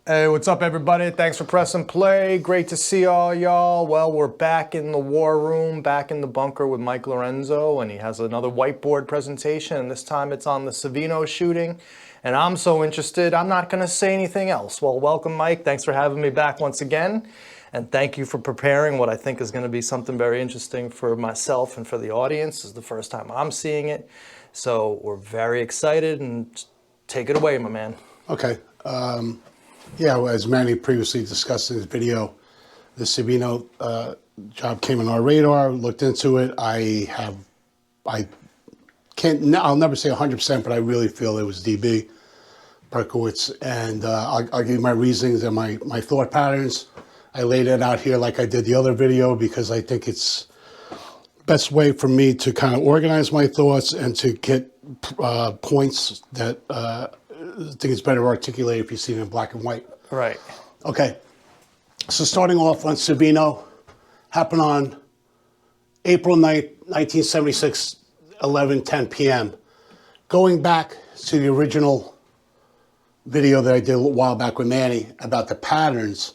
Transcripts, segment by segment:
Hey, what's up, everybody? Thanks for pressing play. Great to see all y'all. Well, we're back in the war room, back in the bunker with Mike Lorenzo, and he has another whiteboard presentation, and this time it's on the Savino shooting. And I'm so interested, I'm not going to say anything else. Well, welcome, Mike. Thanks for having me back once again. And thank you for preparing what I think is going to be something very interesting for myself and for the audience. This is the first time I'm seeing it. So we're very excited, and take it away, my man. Okay. Yeah, well, as Manny previously discussed in his video, the Savino job came on our radar, looked into it. I'll never say 100%, but I really feel it was DB Berkowitz. And I'll give you my reasons and my thought patterns. I laid it out here like I did the other video because I think it's the best way for me to kind of organize my thoughts and to get points that I think it's better articulated if you see it in black and white. Right. Okay. So starting off on Savino, happened on April 9th, 1976, 11:10 p.m. Going back to the original video that I did a while back with Manny about the patterns,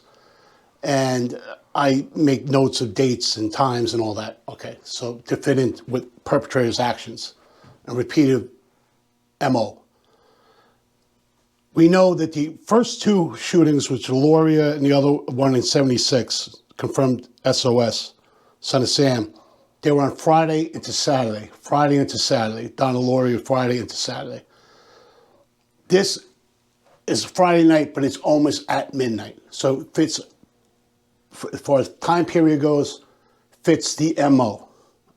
and I make notes of dates and times and all that. Okay. So to fit in with perpetrators' actions and repeated MO. We know that the first two shootings, which were Loria and the other one in 76, confirmed SOS, Son of Sam, they were on Friday into Saturday. Donna Loria, Friday into Saturday. This is Friday night, but it's almost at midnight. So it fits, as far as time period goes, fits the MO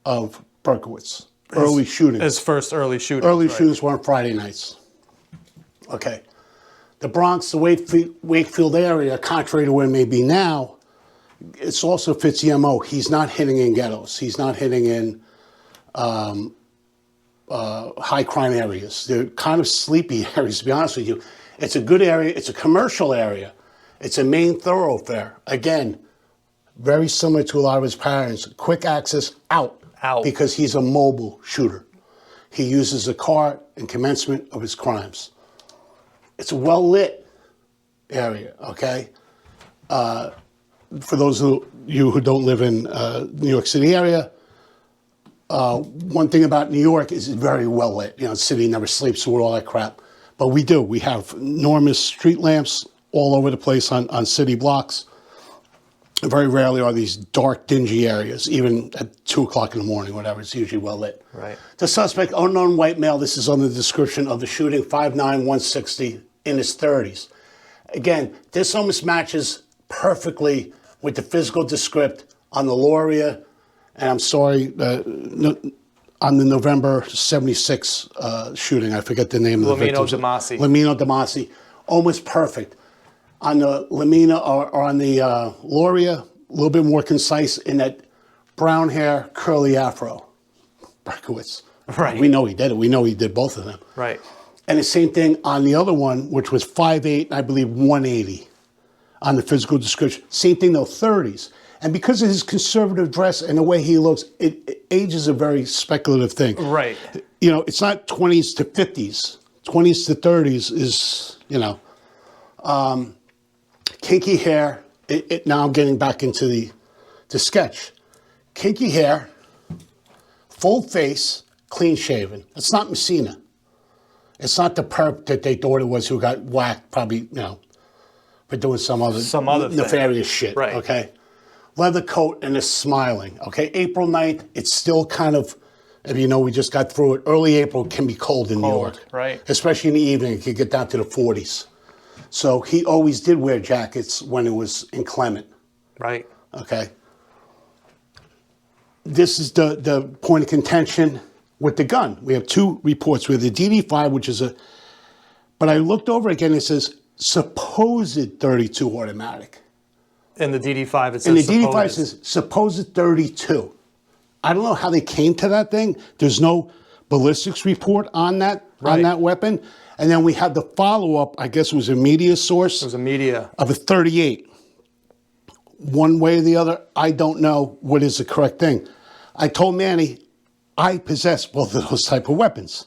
of Berkowitz. Early shootings. His first early shootings. Early shootings were on Friday nights. Okay. The Bronx, the Wakefield area, contrary to where it may be now, it also fits the MO. He's not hitting in ghettos. He's not hitting in high crime areas. They're kind of sleepy areas, to be honest with you. It's a good area. It's a commercial area. It's a main thoroughfare. Again, very similar to a lot of his patterns. Quick access out. Because he's a mobile shooter. He uses a car in commencement of his crimes. It's a well-lit area, okay? For those of you who don't live in New York City area, one thing about New York is it's very well-lit. You know, the city never sleeps with all that crap. But we do. We have enormous street lamps all over the place on city blocks. Very rarely are these dark, dingy areas, even at 2 o'clock in the morning, whatever. It's usually well-lit. Right. The suspect, unknown white male, this is on the description of the shooting, 5'9", 160, in his 30s. Again, this almost matches perfectly with the physical descript on the Loria, and I'm sorry, on the November 76 shooting. I forget the name of the victim. Lamino Damasi. Almost perfect. On the Lamina or on the Loria, a little bit more concise in that brown hair, curly afro. Berkowitz. Right. We know he did it. We know he did both of them. Right. And the same thing on the other one, which was 5'8", I believe 180 on the physical description. Same thing though, 30s. And because of his conservative dress and the way he looks, age is a very speculative thing. Right. You know, it's not 20s to 50s. 20s to 30s is, you know. Kinky hair, now I'm getting back into the sketch. Kinky hair, full face, clean shaven. It's not Messina. It's not the perp that they thought it was who got whacked, probably, you know, for doing some other nefarious shit, right. Okay? Leather coat and is smiling, okay? April 9th, it's still kind of, if you know, we just got through it. Early April can be cold in New York. Right. Especially in the evening, it can get down to the 40s. So he always did wear jackets when it was inclement. Right. Okay. This is the point of contention with the gun. We have two reports. We have the DD5, which is but I looked over again, it says supposed 32 automatic. In the DD5, it says and the DD5 says supposed 32. I don't know how they came to that thing. There's no ballistics report on that weapon. And then we had the follow-up, I guess it was a media source. It was a media. Of a 38. One way or the other, I don't know what is the correct thing. I told Manny, I possess both of those type of weapons.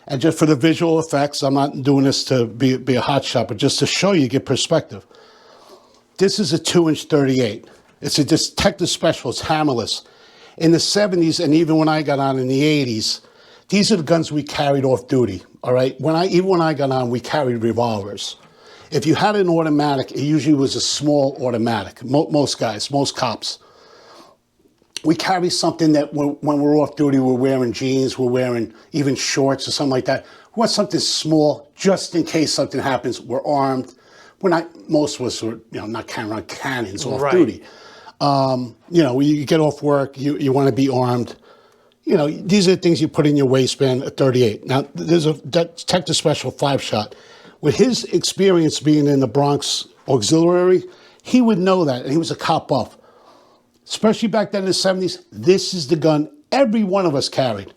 And just for the visual effects, I'm not doing this to be a hot shot, but just to show you, get perspective. This is a 2-inch 38. It's a detective special. It's hammerless. In the 70s, and even when I got on in the 80s, these are the guns we carried off duty, all right? Even when I got on, we carried revolvers. If you had an automatic, it usually was a small automatic. Most guys, most cops. We carry something that when we're off duty, we're wearing jeans, we're wearing even shorts or something like that. We want something small, just in case something happens. We're armed. We're not, most of us are, not carrying around cannons off duty. You get off work, you want to be armed. These are the things you put in your waistband at 38. Now, there's a Detective Special 5-shot. With his experience being in the Bronx Auxiliary, he would know that, and he was a cop buff. Especially back then in the 70s, this is the gun every one of us carried.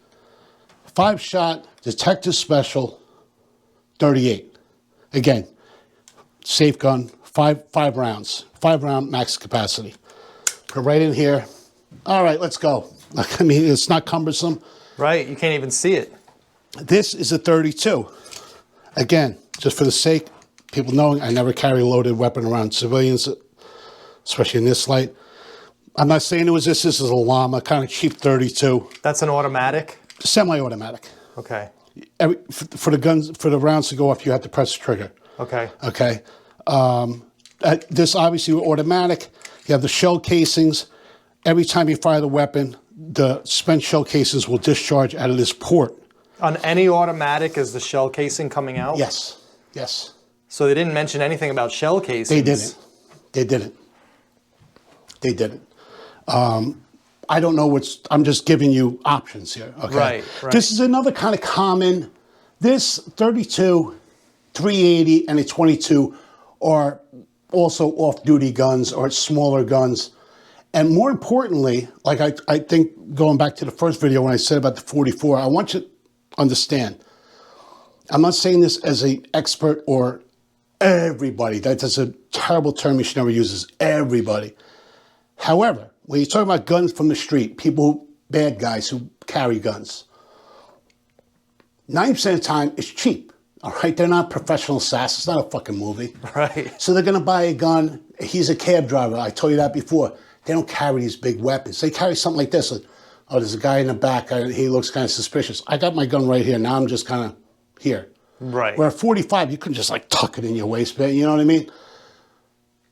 5-shot, Detective Special, 38. Again, safe gun, five rounds, 5-round max capacity. Put right in here. All right, let's go. I mean, it's not cumbersome. Right, you can't even see it. This is a 32. Again, just for the sake, people knowing I never carry a loaded weapon around civilians, especially in this light. I'm not saying it was this is a llama, kind of cheap 32. That's an automatic? Semi-automatic. Okay. For the rounds to go off, you have to press the trigger. Okay. Okay. This obviously automatic. You have the shell casings. Every time you fire the weapon, the spent shell casings will discharge out of this port. On any automatic, is the shell casing coming out? Yes. Yes. So they didn't mention anything about shell casings? They didn't. They didn't. They didn't. I don't know I'm just giving you options here. Okay. Right. This is another kind of common, this 32, 380, and a 22 are also off-duty guns or smaller guns. And more importantly, like I think going back to the first video when I said about the 44, I want you to understand, I'm not saying this as an expert or everybody. That's a terrible term you should never use, is everybody. However, when you talk about guns from the street, bad guys who carry guns, 90% of the time it's cheap, all right? They're not professional assassins. It's not a fucking movie. Right. So they're going to buy a gun. He's a cab driver. I told you that before. They don't carry these big weapons. They carry something like this. Like, oh, there's a guy in the back. He looks kind of suspicious. I got my gun right here. Now I'm just kind of here. Right. Where at 45, you couldn't just like tuck it in your waistband. You know what I mean?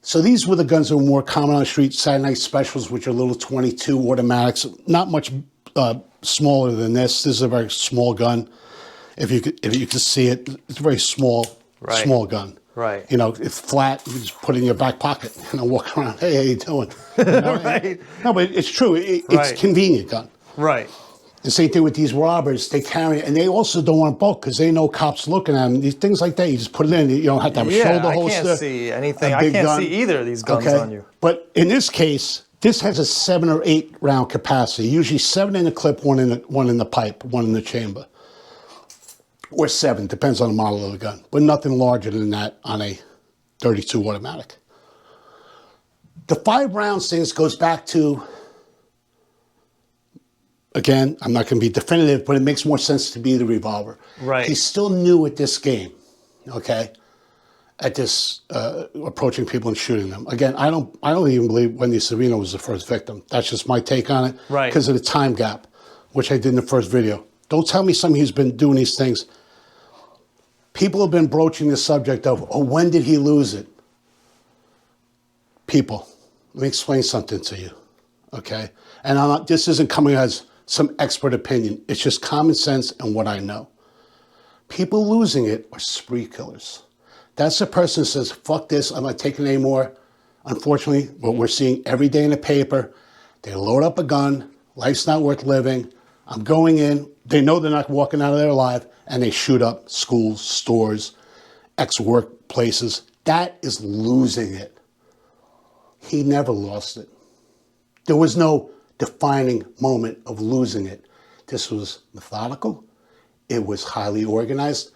So these were the guns that were more common on the street. Saturday Night Specials, which are little 22 automatics, not much smaller than this. This is a very small gun. If you could see it, it's a very small gun. Right. It's flat. You just put it in your back pocket and walk around. Hey, how you doing? Right. No, but it's true. It's a convenient gun. Right. The same thing with these robbers. They carry it, and they also don't want bulk because they know cops looking at them. These things like that, you just put it in. You don't have to have a shoulder holster. I can't see anything. I can't see either of these guns on you. But in this case, this has a 7 or 8 round capacity. Usually 7 in the clip, one in the pipe, one in the chamber. Or 7, depends on the model of the gun. But nothing larger than that on a 32 automatic. The 5 rounds things goes back to, again, I'm not going to be definitive, but it makes more sense to be the revolver. Right. He's still new at this game, okay? At this approaching people and shooting them. Again, I don't even believe Wendy Savino was the first victim. That's just my take on it. Right. Because of the time gap, which I did in the first video. Don't tell me somebody who's been doing these things. People have been broaching the subject of, oh, when did he lose it? People, let me explain something to you, okay? And this isn't coming as some expert opinion. It's just common sense and what I know. People losing it are spree killers. That's the person who says, fuck this, I'm not taking it anymore. Unfortunately, what we're seeing every day in the paper, they load up a gun, life's not worth living, I'm going in, they know they're not walking out of there alive, and they shoot up schools, stores, ex-workplaces. That is losing it. He never lost it. There was no defining moment of losing it. This was methodical. It was highly organized.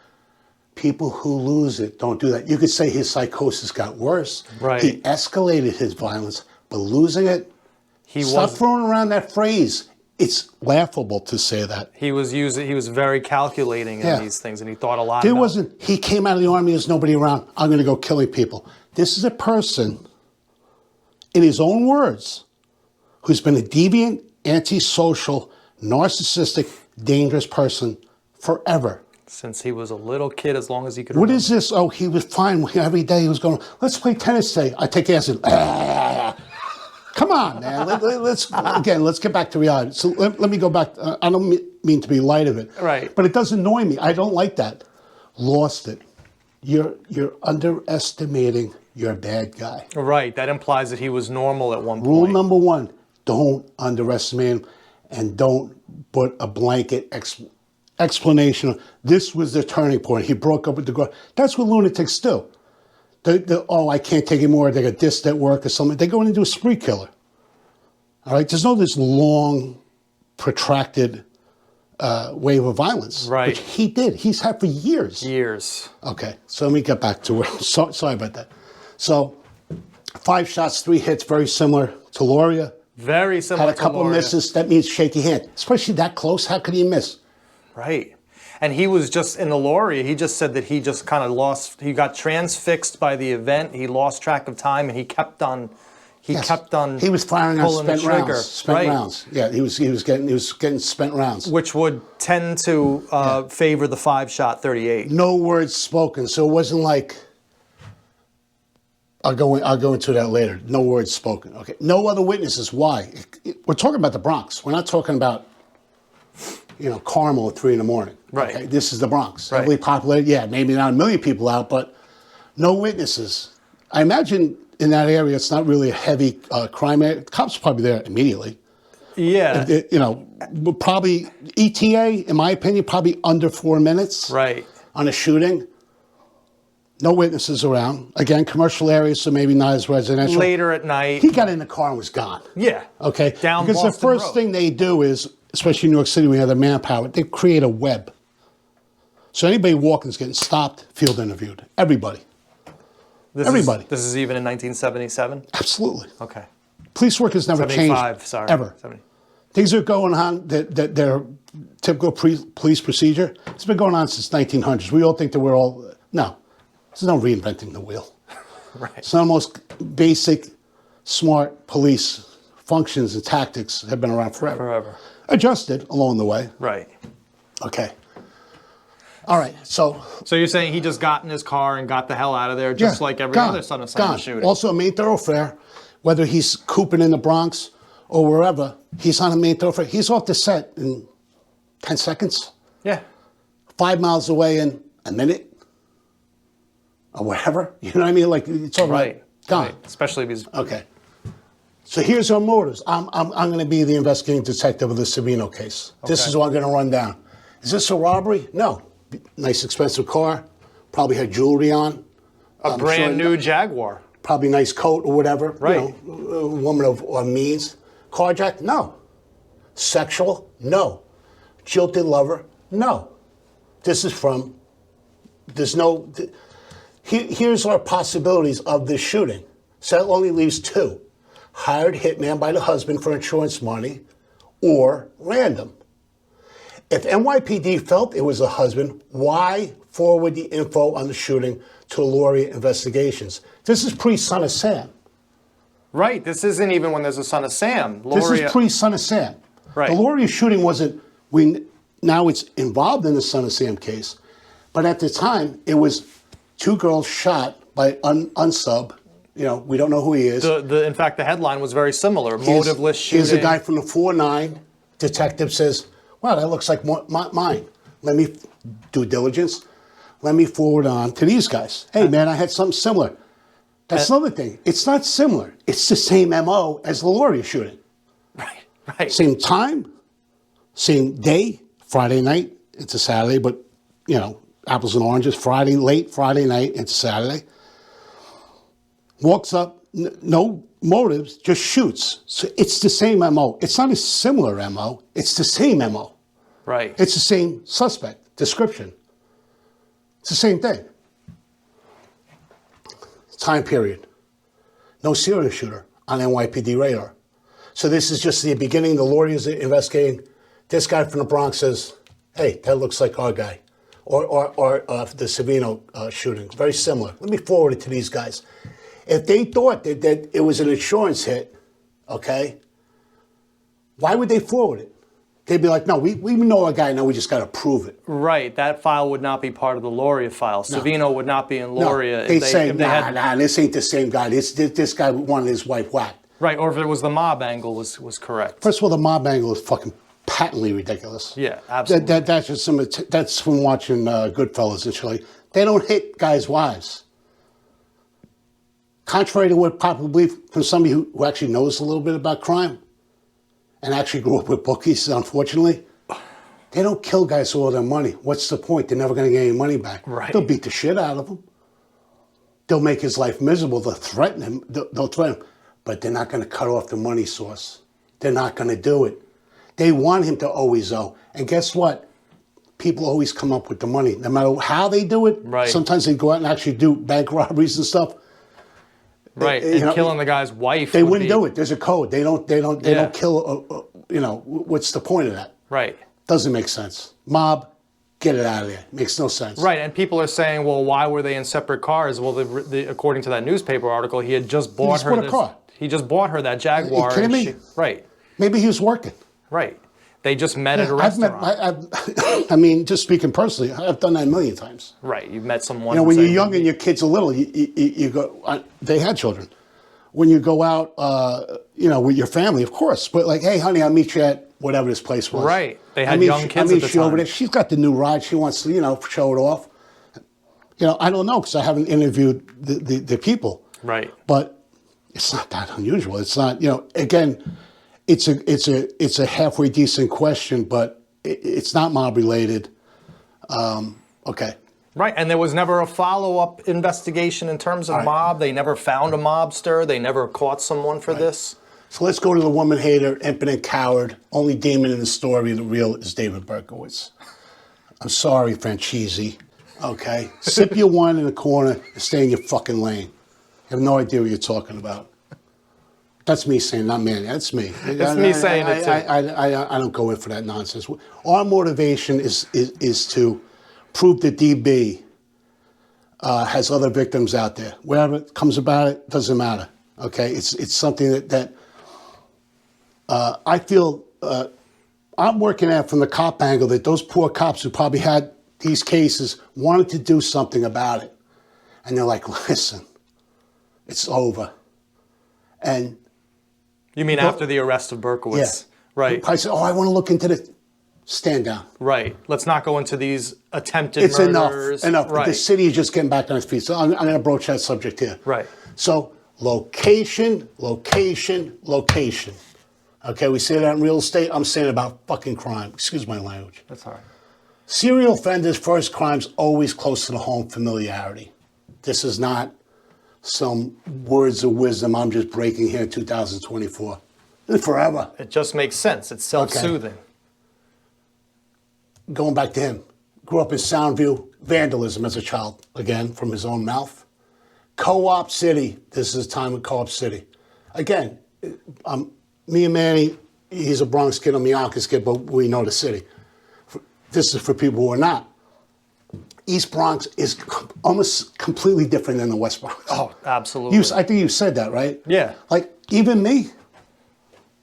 People who lose it don't do that. You could say his psychosis got worse. Right. He escalated his violence, but losing it, stop throwing around that phrase. it's laughable to say that. He was very calculating in these things, and he thought a lot There about wasn't, he came out of the Army, there's nobody around, I'm going to go killing people. This is a person, in his own words, who's been a deviant, antisocial, narcissistic, dangerous person forever. Since he was a little kid, as long as he could What remember. is this? Oh, he was fine. Every day he was going, let's play tennis today. I take acid. Come on, man. Let's get back to reality. So let me go back. I don't mean to be light of it. Right. But it does annoy me. I don't like that. Lost it. You're underestimating your bad guy. Right. That implies that he was normal at one point. Rule number one, don't underestimate him, and don't put a blanket explanation. This was the turning point. He broke up with the girl. That's what lunatics do. Oh, I can't take anymore. They got dissed at work or something. They go in and do a spree killer. All right? There's no this long, protracted wave of violence. Right. Which he did. He's had for years. Years. Okay, so let me get back to where, sorry about that. So, 5 shots, 3 hits, very similar to Loria. Very similar Had a couple to Loria. misses. That means shaky hand. Especially that close. How could he miss? Right. And he was just, in the Loria, he just said that he just kind of lost, he got transfixed by the event, he lost track of time, and he kept on He kept on. He was firing on pulling the spent trigger. rounds. Spent rounds. Yeah, he was getting spent rounds, which would tend to favor the 5-shot 38. No words spoken, so it wasn't like. I'll go into that later. No words spoken. Okay. No other witnesses. Why? We're talking about the Bronx. We're not talking about, Carmel at 3 a.m. Right. Okay? This is the Bronx. Right. Heavily populated. Yeah, maybe not 1 million people out, but no witnesses. I imagine in that area it's not really a heavy crime area. Cops are probably there immediately. Yeah. Probably ETA, in my opinion, probably under 4 minutes. Right. On a shooting. No witnesses around. Again, commercial areas, so maybe not as residential. Later at night. He got in the car and was gone. Yeah. Okay? Down because Boston the first Road. thing they do is, especially in New York City, we have the manpower, they create a web. So anybody walking is getting stopped, field interviewed. Everybody. Everybody. This is even in 1977? Absolutely. Okay. Police work has never 75, changed. sorry. Ever. 70. Things are going on that they're typical police procedure. It's been going on since 1900s. We all think that we're all, no. There's no reinventing the wheel. Right. Some of the most basic, smart police functions and tactics have been around forever. Forever. Adjusted along the way. Right. Okay. All right, so you're saying he just got in his car and got the hell out of there, just like every other son of Sam shooting? Also a main thoroughfare, whether he's cooping in the Bronx or wherever, he's on a main thoroughfare. He's off the set in 10 seconds. Yeah. 5 miles away in a minute. Or whatever. You know what I mean? Like, it's all right. Gone. Right. Especially if he's... Okay. So here's our motives. I'm going to be the investigating detective of the Savino case. Okay. This is what I'm going to run down. Is this a robbery? No. Nice expensive car. Probably had jewelry on. A brand new Jaguar. Probably nice coat or whatever. Right. A woman of means. Carjacked? No. Sexual? No. Jilted lover? No. This is from... There's no... Here's our possibilities of this shooting. So that only leaves 2. Hired hitman by the husband for insurance money, or random. If NYPD felt it was a husband, why forward the info on the shooting to Lauria Investigations? This is pre-Son of Sam. Right. This isn't even when there's a Son of Sam. This is pre-Son of Sam. Right. The Lauria shooting wasn't... Now it's involved in the Son of Sam case, but at the time, it was 2 girls shot by unsub. We don't know who he is. In fact, the headline was very similar. Motiveless shooting. Here's a guy from the 4-9. Detective says, wow, that looks like mine. Let me do diligence. Let me forward on to these guys. Hey, man, I had something similar. That's another thing. It's not similar. It's the same MO as the Lauria shooting. Right. Same time, same day, Friday night into Saturday, but, apples and oranges, Friday, late Friday night into Saturday. Walks up, no motives, just shoots. So it's the same MO. It's not a similar MO. It's the same MO. Right. It's the same suspect, description. It's the same thing. Time period. No serial shooter on NYPD radar. So this is just the beginning. The lawyers are investigating. This guy from the Bronx says, hey, that looks like our guy. Or the Savino shooting. Very similar. Let me forward it to these guys. If they thought that it was an insurance hit, okay, why would they forward it? They'd be like, no, we know our guy, now we just got to prove it. Right. That file would not be part of the Loria file. Savino would not be in Loria. No, they say, nah, this ain't the same guy. This guy wanted his wife whacked. Right, or if it was the mob angle was correct. First of all, the mob angle is fucking patently ridiculous. Yeah, absolutely. That's just that's from watching Goodfellas and shit. Like, they don't hit guys' wives. Contrary to what popular belief from somebody who actually knows a little bit about crime and actually grew up with bookies, unfortunately, they don't kill guys for all their money. What's the point? They're never going to get any money back. Right. They'll beat the shit out of him. They'll make his life miserable. They'll threaten him. They'll threaten him. But they're not going to cut off the money source. They're not going to do it. They want him to always owe. And guess what? People always come up with the money. No matter how they do it, right. Sometimes they go out and actually do bank robberies and stuff. Right, and killing the guy's wife. They wouldn't do it. There's a code. They don't kill, what's the point of that? Right. Doesn't make sense. Mob, get it out of there. Makes no sense. Right, and people are saying, well, why were they in separate cars? Well, according to that newspaper article, he had just bought her a car. He just bought her that Jaguar. Are you kidding me? Right. Maybe he was working. Right. They just met at a restaurant. I mean, just speaking personally, I've done that a million times. Right. You've met someone. When you're young and your kids are little, you go. They had children. When you go out, with your family, of course. But like, hey, honey, I'll meet you at whatever this place was. Right. They had young kids at the time. Over there. She's got the new ride. She wants to, show it off. I don't know because I haven't interviewed the people. Right. But it's not that unusual. It's not, again, it's a halfway decent question, but it's not mob related. Okay. Right, and there was never a follow-up investigation in terms of mob. They never found a mobster. They never caught someone for this. So let's go to the woman hater, impotent coward. Only demon in the story, the real, is David Berkowitz. I'm sorry, Franchisi. Okay? Sip your wine in the corner and stay in your fucking lane. You have no idea what you're talking about. That's me saying, not man. That's me. That's me saying it too. I don't go in for that nonsense. Our motivation is to prove that DB has other victims out there. Whatever comes about it, doesn't matter. Okay? It's something that I feel I'm working at from the cop angle that those poor cops who probably had these cases wanted to do something about it. And they're like, listen, it's over. And you mean after the arrest of Berkowitz? Yeah. Right. I said, I want to look into this. Stand down. Right. Let's not go into these attempted it's murders. Enough. Right. The city is just getting back on its feet. So I'm going to broach that subject here. Right. So location. Okay, we say that in real estate. I'm saying about fucking crime. Excuse my language. That's all right. Serial offenders' first crimes always close to the home, familiarity. This is not some words of wisdom I'm just breaking here in 2024. And forever. It just makes sense. It's self-soothing. Okay. Going back to him. Grew up in Soundview. Vandalism as a child, again, from his own mouth. Co-op City. This is time in Co-op City. Again, me and Manny, he's a Bronx kid, I'm a Yonkers kid, but we know the city. This is for people who are not. East Bronx is almost completely different than the West Bronx. Oh, absolutely. I think you said that, right? Yeah. Like, even me,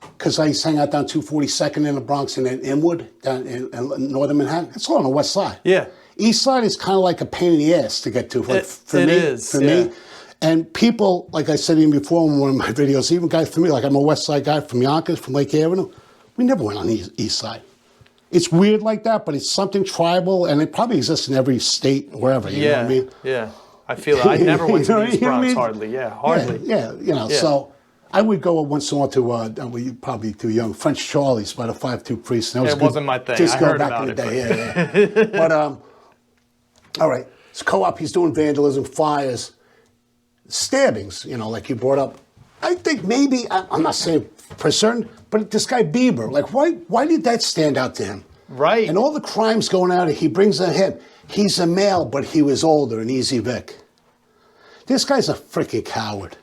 because I used to hang out down 242nd in the Bronx and then Inwood, down in northern Manhattan. It's all on the west side. Yeah. East side is kind of like a pain in the ass to get to. For me. And people, like I said even before in one of my videos, even guys for me, like I'm a west side guy from Yonkers, from Lake Avenue, we never went on the east side. It's weird like that, but it's something tribal, and it probably exists in every state, wherever, you know what I mean? Yeah, I feel it. I never went to the East Bronx, hardly. Yeah, hardly. Yeah, so I would go once in a while to, you're probably too young, French Charlie's by the 5-2 Priest. It wasn't my thing. Just I go heard back about in the it. day, yeah. But, all right, it's co-op, he's doing vandalism, fires, stabbings, like you brought up. I think maybe, I'm not saying for certain, but this guy Bieber, like why did that stand out to him? Right. And all the crimes going out, he brings on him. He's a male, but he was older, an easy Vic. This guy's a freaking coward.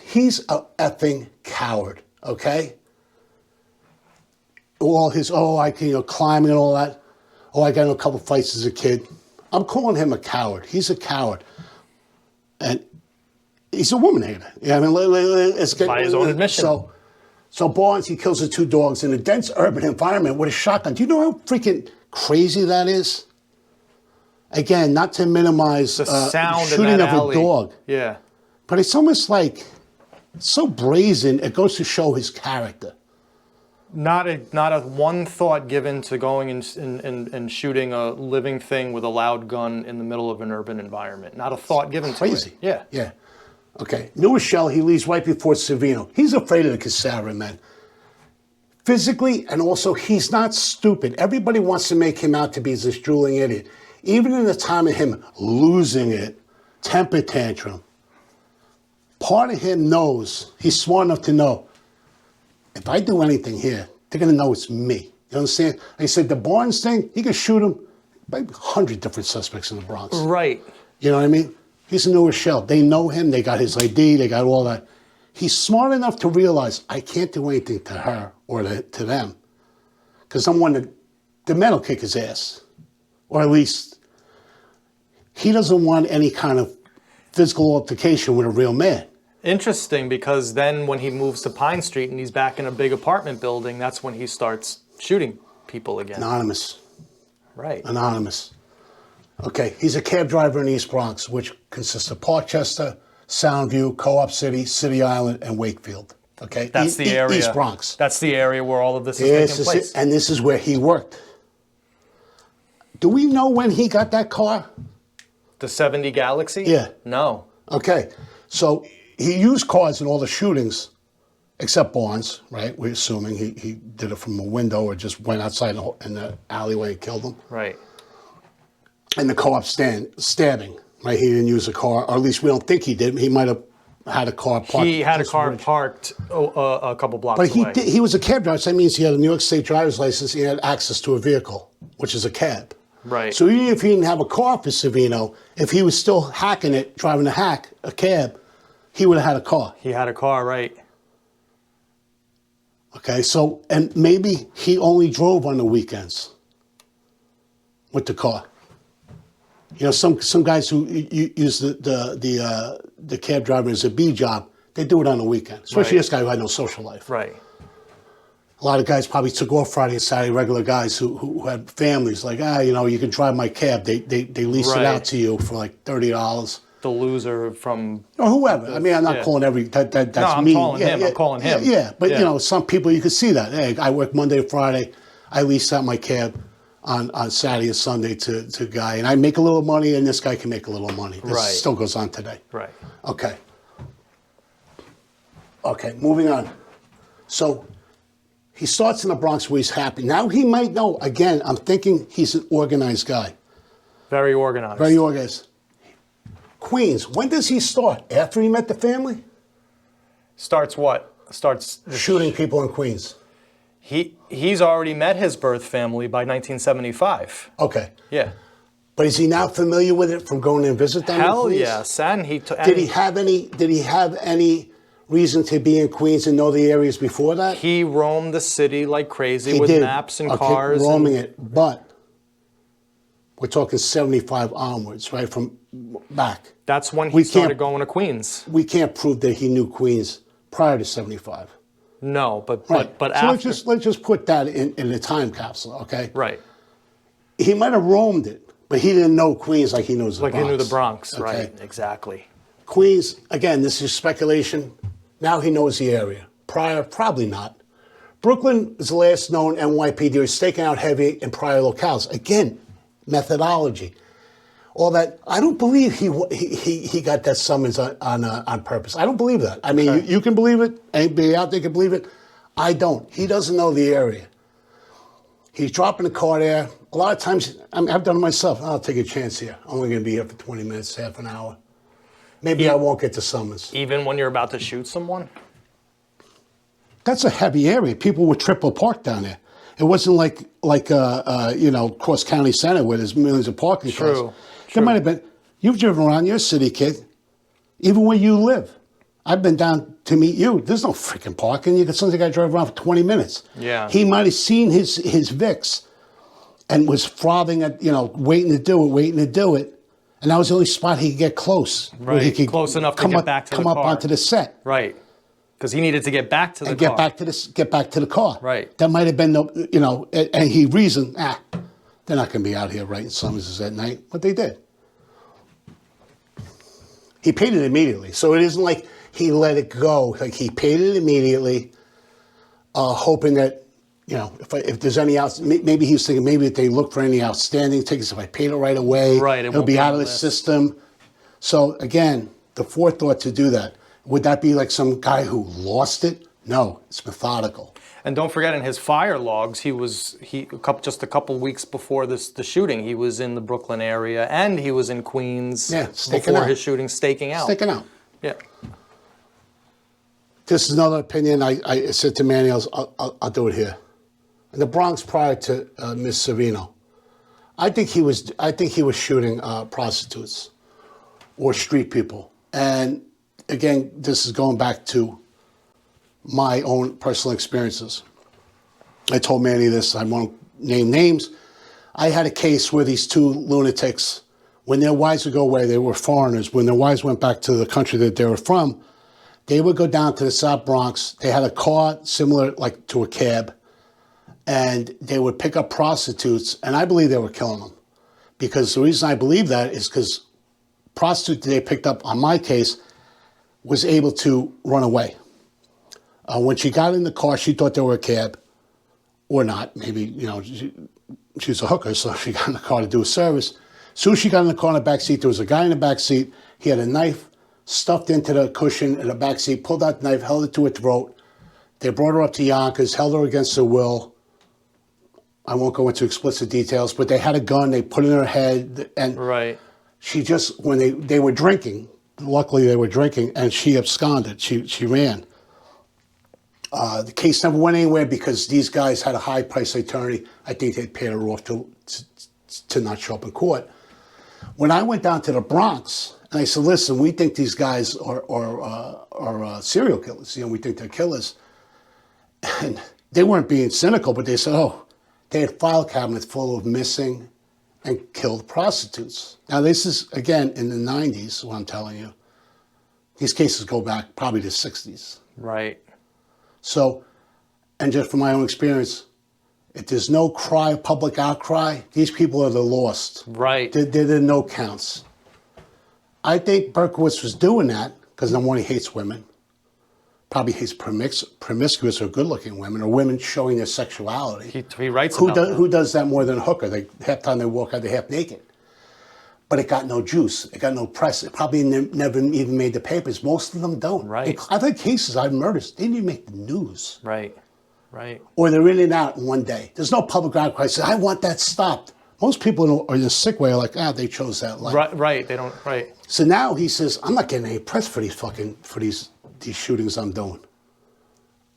He's a effing coward, okay? All his, I can, climbing and all that. Oh, I got in a couple fights as a kid. I'm calling him a coward. He's a coward. And he's a woman hater. Yeah, I mean, let's get... By his own admission. So Barnes, he kills the 2 dogs in a dense urban environment with a shotgun. Do you know how freaking crazy that is? Again, not to minimize the sound shooting in that of alley. a dog. Yeah. But it's almost like, it's so brazen, it goes to show his character. Not a one thought given to going and shooting a living thing with a loud gun in the middle of an urban environment. Not a thought given to it. Crazy. Yeah. Yeah. Okay. New Rochelle, he leaves right before Savino. He's afraid of the Cassara men. Physically, and also, he's not stupid. Everybody wants to make him out to be this drooling idiot. Even in the time of him losing it, temper tantrum, part of him knows, he's smart enough to know, if I do anything here, they're going to know it's me. You understand? Like I said, the Barnes thing, he could shoot him by 100 different suspects in the Bronx. Right. You know what I mean? He's a New Rochelle. They know him. They got his ID. They got all that. He's smart enough to realize, I can't do anything to her or to them. Because the men will kick his ass. Or at least, he doesn't want any kind of physical altercation with a real man. Interesting, because then when he moves to Pine Street and he's back in a big apartment building, that's when he starts shooting people again. Anonymous. Right. Anonymous. Okay, he's a cab driver in East Bronx, which consists of Parkchester, Soundview, Co-op City, City Island, and Wakefield. Okay, That's the area. East Bronx. That's the area where all of this is taking place. And this is where he worked. Do we know when he got that car? The 70 Galaxy? Yeah. No. Okay, so he used cars in all the shootings, except Barnes, right? We're assuming he did it from a window or just went outside in the alleyway and killed them. Right. And the co-op stabbing, right? He didn't use a car, or at least we don't think he did. He might have had a car parked. He had a car parked a couple blocks away. But he was a cab driver, so that means he had a New York State driver's license. He had access to a vehicle, which is a cab. Right. So even if he didn't have a car for Savino, if he was still hacking it, driving a cab, he would have had a car. He had a car, right. Okay, so, and maybe he only drove on the weekends with the car. You know, some guys who use the cab driver as a B job, they do it on the weekend. Especially this guy who had no social life. Right. A lot of guys probably took off Friday and Saturday, regular guys who had families, like, you know, you can drive my cab. They lease it out to you for like $30. The loser from... Or whoever. I mean, I'm not calling that's I'm me. calling him. I'm calling him. Yeah, but you know, some people, you can see that. Hey, I work Monday to Friday. I lease out my cab on Saturday and Sunday to a guy. And I make a little money, and this guy can make a little money. This still goes on today. Right. Okay. Okay, moving on. So he starts in the Bronx where he's happy. Now he might know. Again, I'm thinking he's an organized guy. Very organized. Very organized. Queens, when does he start? After he met the family? Starts what? Starts... Shooting people in Queens. He's already met his birth family by 1975. Okay. Yeah. But is he now familiar with it from going and visit them? Hell in Queens? yes. And Did he have any reason to be in Queens and know the areas before that? He roamed the city like crazy with maps and cars. Roaming it. But we're talking 75 onwards, right? From back. That's when he started going to Queens. We can't prove that he knew Queens prior to 75. No, but So after... let's just put that in the time capsule, okay? Right. He might have roamed it, but he didn't know Queens like he knows the Bronx. Like he knew the Bronx, okay? right? Exactly. Queens, again, this is speculation. Now he knows the area. Prior, probably not. Brooklyn is the last known NYPD was staking out heavy in prior locales. Again, methodology. All that. I don't believe he got that summons on purpose. I don't believe that. I mean, you can believe it. Anybody out there can believe it. I don't. He doesn't know the area. He's dropping the car there. A lot of times, I've done it myself. I'll take a chance here. I'm only going to be here for 20 minutes, half an hour. Maybe I won't get the summons. Even when you're about to shoot someone? That's a heavy area. People would triple park down there. It wasn't like you know, Cross County Center where there's millions of parking cars. True. There might have been. You've driven around. You're a city kid. Even where you live. I've been down to meet you. There's no freaking parking. You could sometimes got to drive around for 20 minutes. Yeah. He might have seen his VIX and was frothing at, waiting to do it. And that was the only spot he could get close. Right. Where he could close enough to get back to the car. Come up onto the set. Right. Because he needed to get back to the car. Get back to the car. Right. That might have been and he reasoned, they're not going to be out here writing summonses at night. But they did. He paid it immediately. So it isn't like he let it go. Like he paid it immediately, hoping that, if there's any maybe he was thinking maybe if they look for any outstanding tickets, if I paid it right away, it'll be out of the system. So again, the forethought to do that. Would that be like some guy who lost it? No, it's methodical. And don't forget, in his fire logs, just a couple weeks before the shooting, he was in the Brooklyn area and he was in Queens before his shooting, staking out. Staking out. Yeah. This is another opinion. I said to Manny, I'll do it here. In the Bronx prior to Miss Savino, I think he was shooting prostitutes or street people. And again, this is going back to my own personal experiences. I told Manny this. I won't name names. I had a case where these two lunatics, when their wives would go away, they were foreigners. When their wives went back to the country that they were from, they would go down to the South Bronx. They had a car similar like to a cab, and they would pick up prostitutes, and I believe they were killing them. Because the reason I believe that is because prostitute that they picked up on my case was able to run away. When she got in the car, she thought they were a cab, or not. Maybe, she's a hooker, so she got in the car to do a service. As soon as she got in the car in the back seat, there was a guy in the back seat. He had a knife stuffed into the cushion in the back seat, pulled out the knife, held it to her throat. They brought her up to Yonkers, held her against her will. I won't go into explicit details, but they had a gun. They put it in her head, and she just, when they were drinking, luckily they were drinking, and she absconded. She ran. The case never went anywhere because these guys had a high-priced attorney. I think they paid her off to not show up in court. When I went down to the Bronx, and I said, listen, we think these guys are serial killers. We think they're killers. And they weren't being cynical, but they said, they had file cabinets full of missing and killed prostitutes. Now, this is, again, in the 90s, what I'm telling you. These cases go back probably to the 60s. Right. So, and just from my own experience, if there's no public outcry, these people are the lost. Right. They're the no counts. I think Berkowitz was doing that because number one, he hates women. Probably hates promiscuous or good-looking women or women showing their sexuality. He writes about that. Who does that more than a hooker? Half the time they walk out, they're half naked. But it got no juice. It got no press. It probably never even made the papers. Most of them don't. Right. I've had cases I've murdered. They didn't even make the news. Right. Right. Or they're in and out in one day. There's no public outcry. Say, I want that stopped. Most people are in a sick way, like, they chose that life. Right. They don't. Right. So now he says, I'm not getting any press for these shootings I'm doing.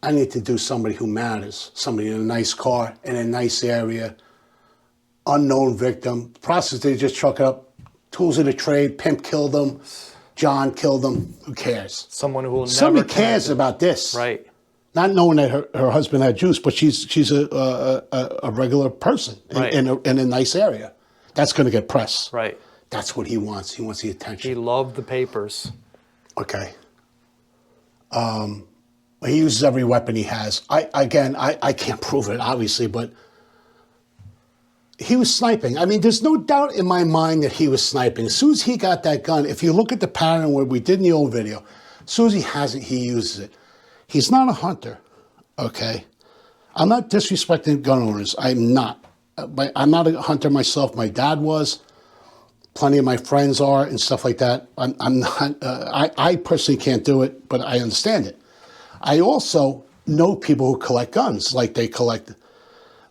I need to do somebody who matters. Somebody in a nice car, in a nice area, unknown victim. Process, they just chalk it up. Tools of the trade, pimp killed them, John killed them. Who cares? Someone who will never. Somebody cares about this. Right. Not knowing that her husband had juice, but she's a regular person in a nice area. That's going to get press. Right. That's what he wants. He wants the attention. He loved the papers. Okay. He uses every weapon he has. I can't prove it, obviously, but he was sniping. I mean, there's no doubt in my mind that he was sniping. As soon as he got that gun, if you look at the pattern where we did in the old video, as soon as he has it, he uses it. He's not a hunter, okay? I'm not disrespecting gun owners. I'm not. I'm not a hunter myself. My dad was. Plenty of my friends are and stuff like that. I'm not. I personally can't do it, but I understand it. I also know people who collect guns, like they collect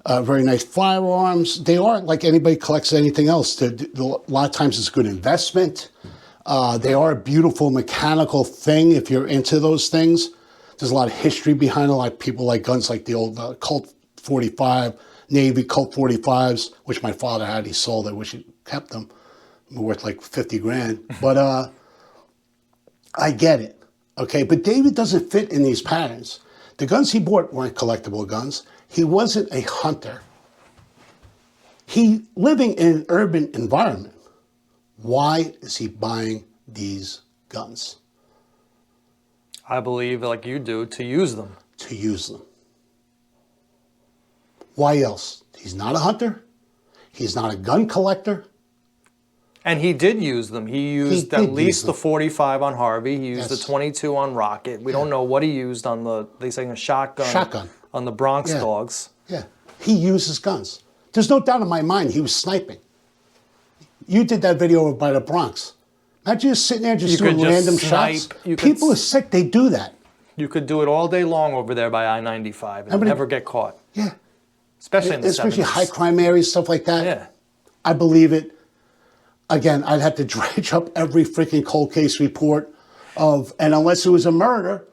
very nice firearms. They are like anybody collects anything else. A lot of times it's a good investment. They are a beautiful mechanical thing if you're into those things. There's a lot of history behind it. Like people like guns like the old Colt 45, Navy Colt 45s, which my father had. He sold it. Wish he kept them. Worth like 50 grand. But I get it. Okay, but David doesn't fit in these patterns. The guns he bought weren't collectible guns. He wasn't a hunter. He living in an urban environment. Why is he buying these guns? I believe, like you do, to use them. To use them. Why else? He's not a hunter. He's not a gun collector. And he did use them. He used at least the 45 on Harvey. He used the 22 on Rocket. We don't know what he used on they say a shotgun. On the Bronx Dogs. Yeah. He uses guns. There's no doubt in my mind he was sniping. You did that video over by the Bronx. Imagine just sitting there just doing random shots. People are sick. They do that. You could do it all day long over there by I-95 and never get caught. Yeah. Especially in the 70s. Especially high crime areas, stuff like that. Yeah. I believe it. Again, I'd have to dredge up every freaking cold case report and unless it was a murder,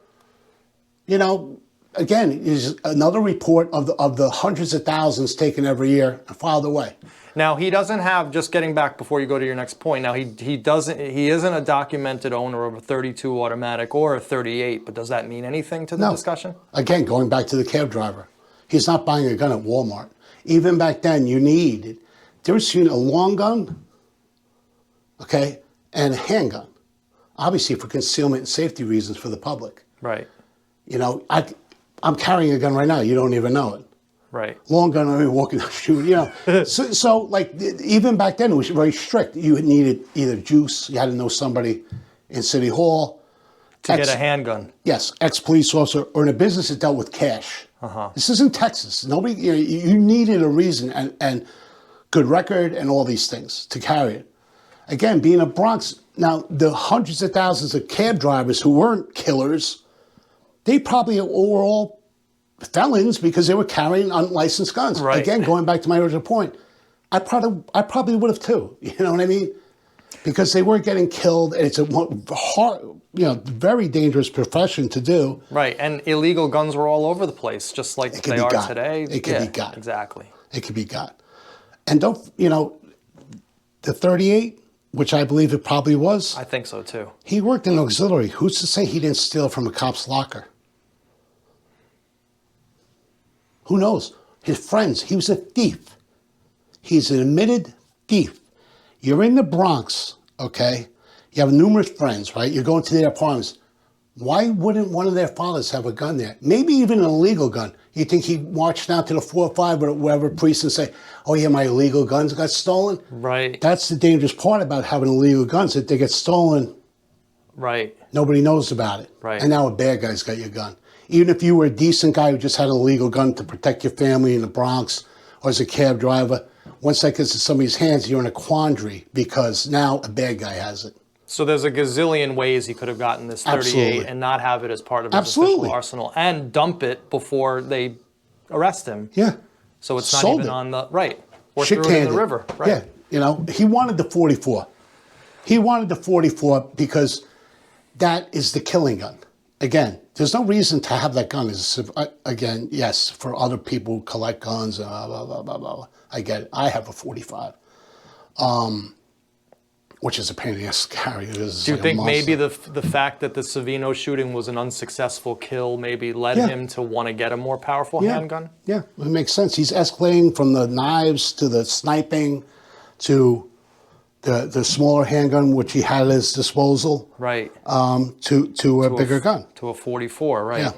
you know, again, is another report of the hundreds of thousands taken every year and filed away. Now he doesn't have, just getting back before you go to your next point, now he isn't a documented owner of a 32 automatic or a 38, but does that mean anything to the discussion? Again, going back to the cab driver, he's not buying a gun at Walmart. Even back then, there was a long gun, okay, and a handgun, obviously for concealment and safety reasons for the public. Right. You know, I'm carrying a gun right now. You don't even know it. Right. Long gun, I mean, walking down the street, you know. so, like, even back then, it was very strict. You needed either juice, you had to know somebody in City Hall. To get a handgun. Yes, ex-police officer, or in a business that dealt with cash. This isn't Texas. Nobody, you needed a reason and good record and all these things to carry it. Again, being a Bronx, now the hundreds of thousands of cab drivers who weren't killers, they probably were all felons because they were carrying unlicensed guns. Right. Again, going back to my original point, I probably would have too. You know what I mean? Because they were getting killed, and it's a hard, very dangerous profession to do. Right, and illegal guns were all over the place, just like they are today. It can be got. Exactly. It can be got. And the 38, which I believe it probably was. I think so too. He worked in auxiliary. Who's to say he didn't steal from a cop's locker? Who knows? His friends, he was a thief. He's an admitted thief. You're in the Bronx, okay? You have numerous friends, right? You're going to their apartments. Why wouldn't one of their fathers have a gun there? Maybe even an illegal gun. You think he'd march down to the 405 or wherever priest and say, oh yeah, my illegal guns got stolen? Right. That's the dangerous part about having illegal guns, that they get stolen. Right. Nobody knows about it. Right. And now a bad guy's got your gun. Even if you were a decent guy who just had an illegal gun to protect your family in the Bronx or as a cab driver, once that gets in somebody's hands, you're in a quandary because now a bad guy has it. So there's a gazillion ways he could have gotten this 38 Absolutely. and not have it as part of his official arsenal and dump it before they arrest him. Yeah. So it's not Sold even it. on the, right. Or Shit threw it in canned the it. river. Right. Yeah. He wanted the 44. He wanted the 44 because that is the killing gun. Again, there's no reason to have that gun. Again, yes, for other people who collect guns, blah, blah, blah, blah, blah. I get it. I have a 45, which is a pain in the ass to carry. Do you think maybe the fact that the Savino shooting was an unsuccessful kill maybe led him to want to get a more powerful handgun? Yeah, it makes sense. He's escalating from the knives to the sniping to the smaller handgun, which he had at his disposal. Right. To a bigger gun. To a 44, right. Yeah.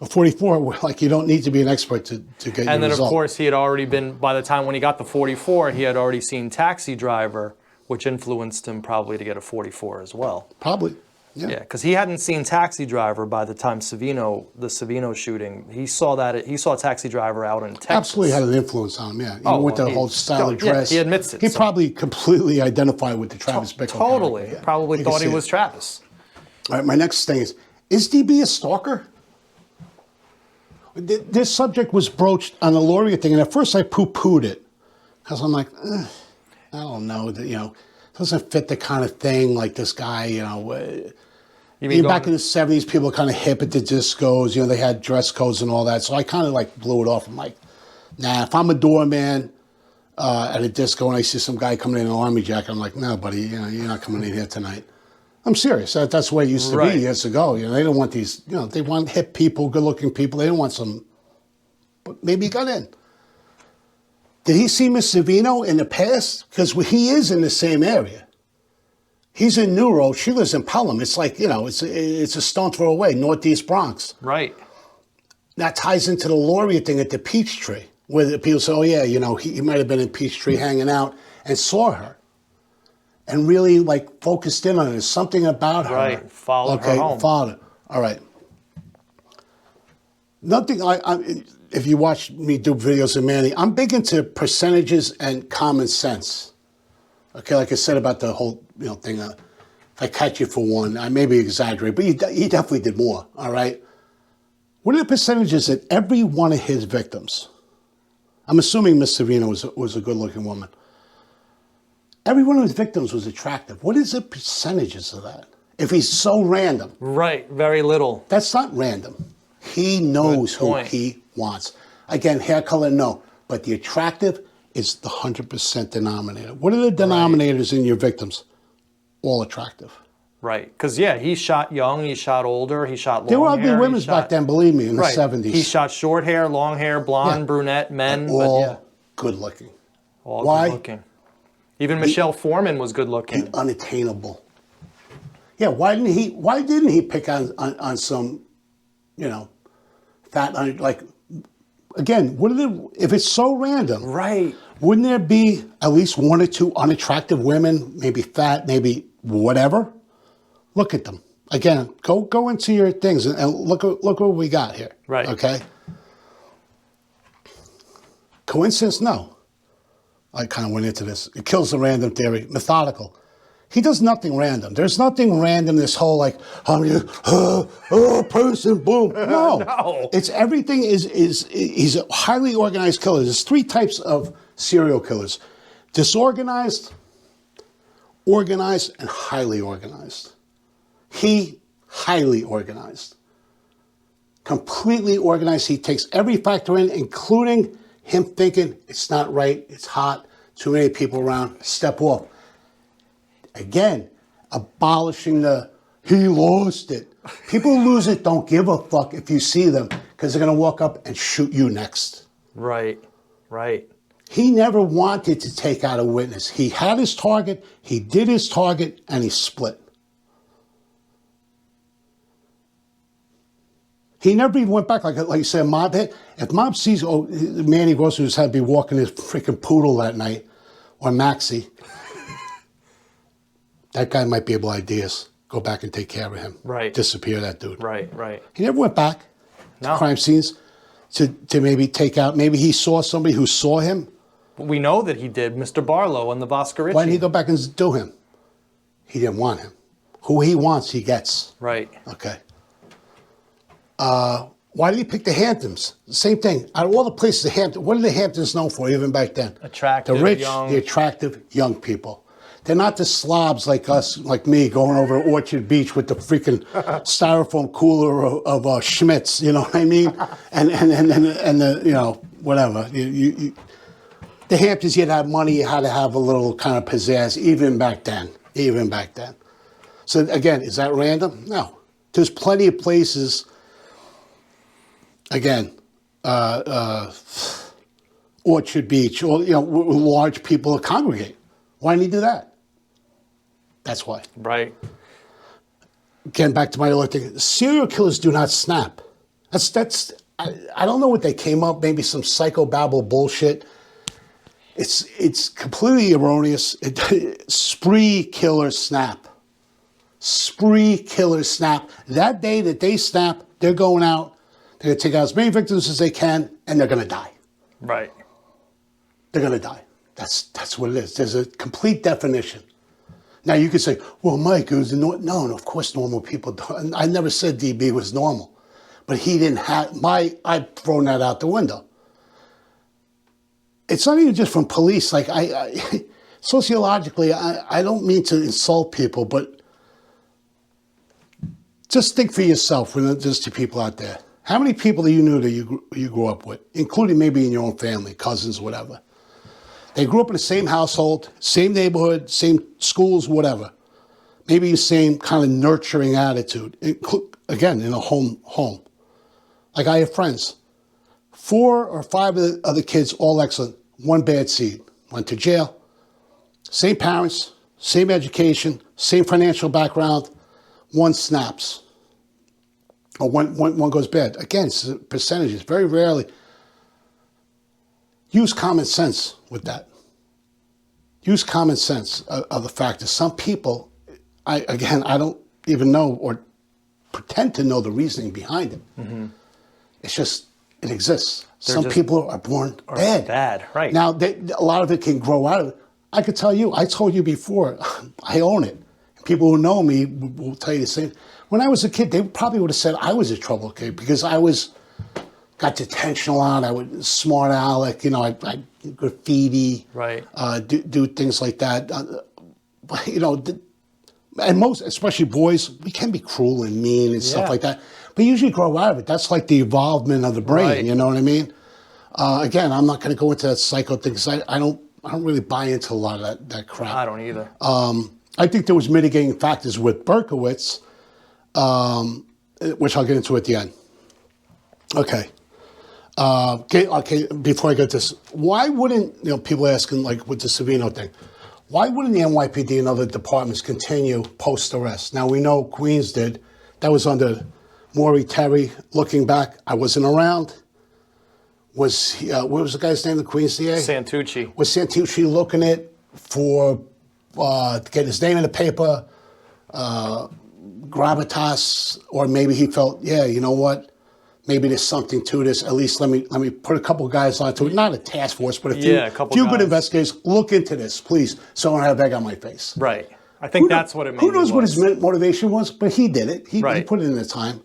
A 44, like you don't need to be an expert to get your result. And then, of course, he had already been, by the time when he got the 44, he had already seen Taxi Driver, which influenced him probably to get a 44 as well. Probably, yeah. Because he hadn't seen Taxi Driver by the time the Savino shooting. He saw Taxi Driver out in Texas. Absolutely had an influence on him, yeah. Even with the whole style of dress. Yeah, he admits it. He probably completely identified with the Travis Bickle. Totally. Yeah. Probably thought he was Travis. All right, my next thing is DB a stalker? This subject was broached on the Lauria thing, and at first I poo-pooed it. Because I'm like, I don't know, doesn't fit the kind of thing like this guy, back in the 70s, people were kind of hip at the discos, they had dress codes and all that. So I kind of like blew it off. I'm like, nah, if I'm a doorman at a disco and I see some guy coming in an army jacket, I'm like, no, buddy, you're not coming in here tonight. I'm serious. That's the way it used to Right. be years ago. You know, they don't want these, you know, they want hip people, good-looking people. They don't want some, but maybe he got in. Did he see Miss Savino in the past? Because he is in the same area. He's in New Road. She lives in Pelham. It's like, you know, it's a stone throw away, Northeast Bronx. Right. That ties into the Laurie thing at the Peachtree, where the people say, oh, yeah, you know, he might have been in Peachtree hanging out and saw her and really, like, focused in on it. There's something about her. Right. Followed her home. Followed her. All right. Nothing, if you watch me do videos of Manny, I'm big into percentages and common sense. Okay, like I said about the whole, you know, thing, if I catch you for one, I maybe exaggerate, but he definitely did more, all right? What are the percentages that every one of his victims, I'm assuming Miss Savino was a good-looking woman, every one of his victims was attractive. What is the percentages of that? If he's so random. Right. Very little. That's not random. He knows who point. he wants. Again, hair color, no. But the attractive is the 100% denominator. What are the denominators in your victims? All attractive. Right. Because, yeah, he shot young, he shot older, he shot long There were ugly hair, women he shot- back then, believe me, in Right. the 70s. He shot short hair, long hair, blonde, Yeah. brunette, men. all But yeah, good looking. all Why? good looking. Even Michelle Foreman was good looking. Unattainable. Yeah, why didn't he pick on some, you know, fat, like, again, if it's so random, Right. wouldn't there be at least one or two unattractive women, maybe fat, maybe whatever? Look at them. Again, go into your things and look what we got here. Right. Okay? Coincidence? No. I kind of went into this. It kills the random theory. Methodical. He does nothing random. There's nothing random, this whole like, person, boom. No. No. It's everything he's a highly organized killer. There's three types of serial killers. Disorganized, organized, and highly organized. He, highly organized. Completely organized. He takes every factor in, including him thinking it's not right, it's hot, too many people around, step off. Again, abolishing he lost it. People who lose it don't give a fuck if you see them because they're going to walk up and shoot you next. Right. Right. He never wanted to take out a witness. He had his target, he did his target, and he split. He never even went back, like you said, mob hit. If mob sees, Manny Groceries had to be walking his freaking poodle that night, or Maxie, that guy might be able to ideas. Go back and take care of him. Right. Disappear that dude. Right. Right. He never went back to No. crime scenes to maybe take out, maybe he saw somebody who saw him. We know that he did. Mr. Barlow and the Boscorici. Why didn't he go back and do him? He didn't want him. Who he wants, he gets. Right. Okay. Why did he pick the Hamptons? Same thing. Out of all the places, what are the Hamptons known for, even back then? Attractive, the rich, young. the attractive, young people. They're not the slobs like us, like me, going over to Orchard Beach with the freaking styrofoam cooler of Schmitz. You know what I mean? And the, you know, whatever. The Hamptons, you had to have money. You had to have a little kind of pizzazz, even back then. Even back then. So again, is that random? No. There's plenty of places. Again, Orchard Beach, or, you know, where large people congregate. Why didn't he do that? That's why. Right. Again, back to my other thing. Serial killers do not snap. I don't know what they came up, maybe some psychobabble bullshit. It's completely erroneous. Spree killers snap. Spree killers snap. That day that they snap, they're going out. They're going to take out as many victims as they can, and they're going to die. Right. They're going to die. That's what it is. There's a complete definition. Now, you could say, well, Mike, it was no, of course normal people don't. I never said DB was normal. But he didn't have, I've thrown that out the window. It's not even just from police. Like, sociologically, I don't mean to insult people, but just think for yourself when there's two people out there. How many people do you knew that you grew up with, including maybe in your own family, cousins, whatever? They grew up in the same household, same neighborhood, same schools, whatever. maybe the same kind of nurturing attitude. Again, in a home. Like I have friends, 4 or 5 of the kids, all excellent, one bad seed, went to jail. Same parents, same education, same financial background, one snaps. Or one goes bad. Again, it's percentages, very rarely. Use common sense with that. Use common sense of the fact that some people, I don't even know or pretend to know the reasoning behind it. Mm-hmm. It's just, it exists. Some people are born bad. Bad, right. Now, a lot of it can grow out of it. I could tell you, I told you before, I own it. People who know me will tell you the same. When I was a kid, they probably would have said I was a trouble kid because got detention a lot. I was smart aleck, I graffiti, right? Do things like that. And most, especially boys, we can be cruel and mean and stuff like that. But you usually grow out of it. That's like the evolvement of the brain. Right. You know what I mean? Again, I'm not going to go into that psycho thing because I don't really buy into a lot of that crap. I don't either. I think there was mitigating factors with Berkowitz, which I'll get into at the end. Okay. Okay. Before I get this, why wouldn't people asking like with the Savino thing? Why wouldn't the NYPD and other departments continue post arrest? Now we know Queens did. That was under Maury Terry. Looking back, I wasn't around. What was the guy's name? The Queens DA? Santucci. Was Santucci looking at for to get his name in the paper, gravitas, or maybe he felt, yeah, you know what? Maybe there's something to this. At least let me put a couple guys onto it. Not a task force, but a few good investigators. Look into this, please, so I don't have egg on my face. Right. I think that's what it means. Who knows what his motivation was? But he did it. He put it in the time.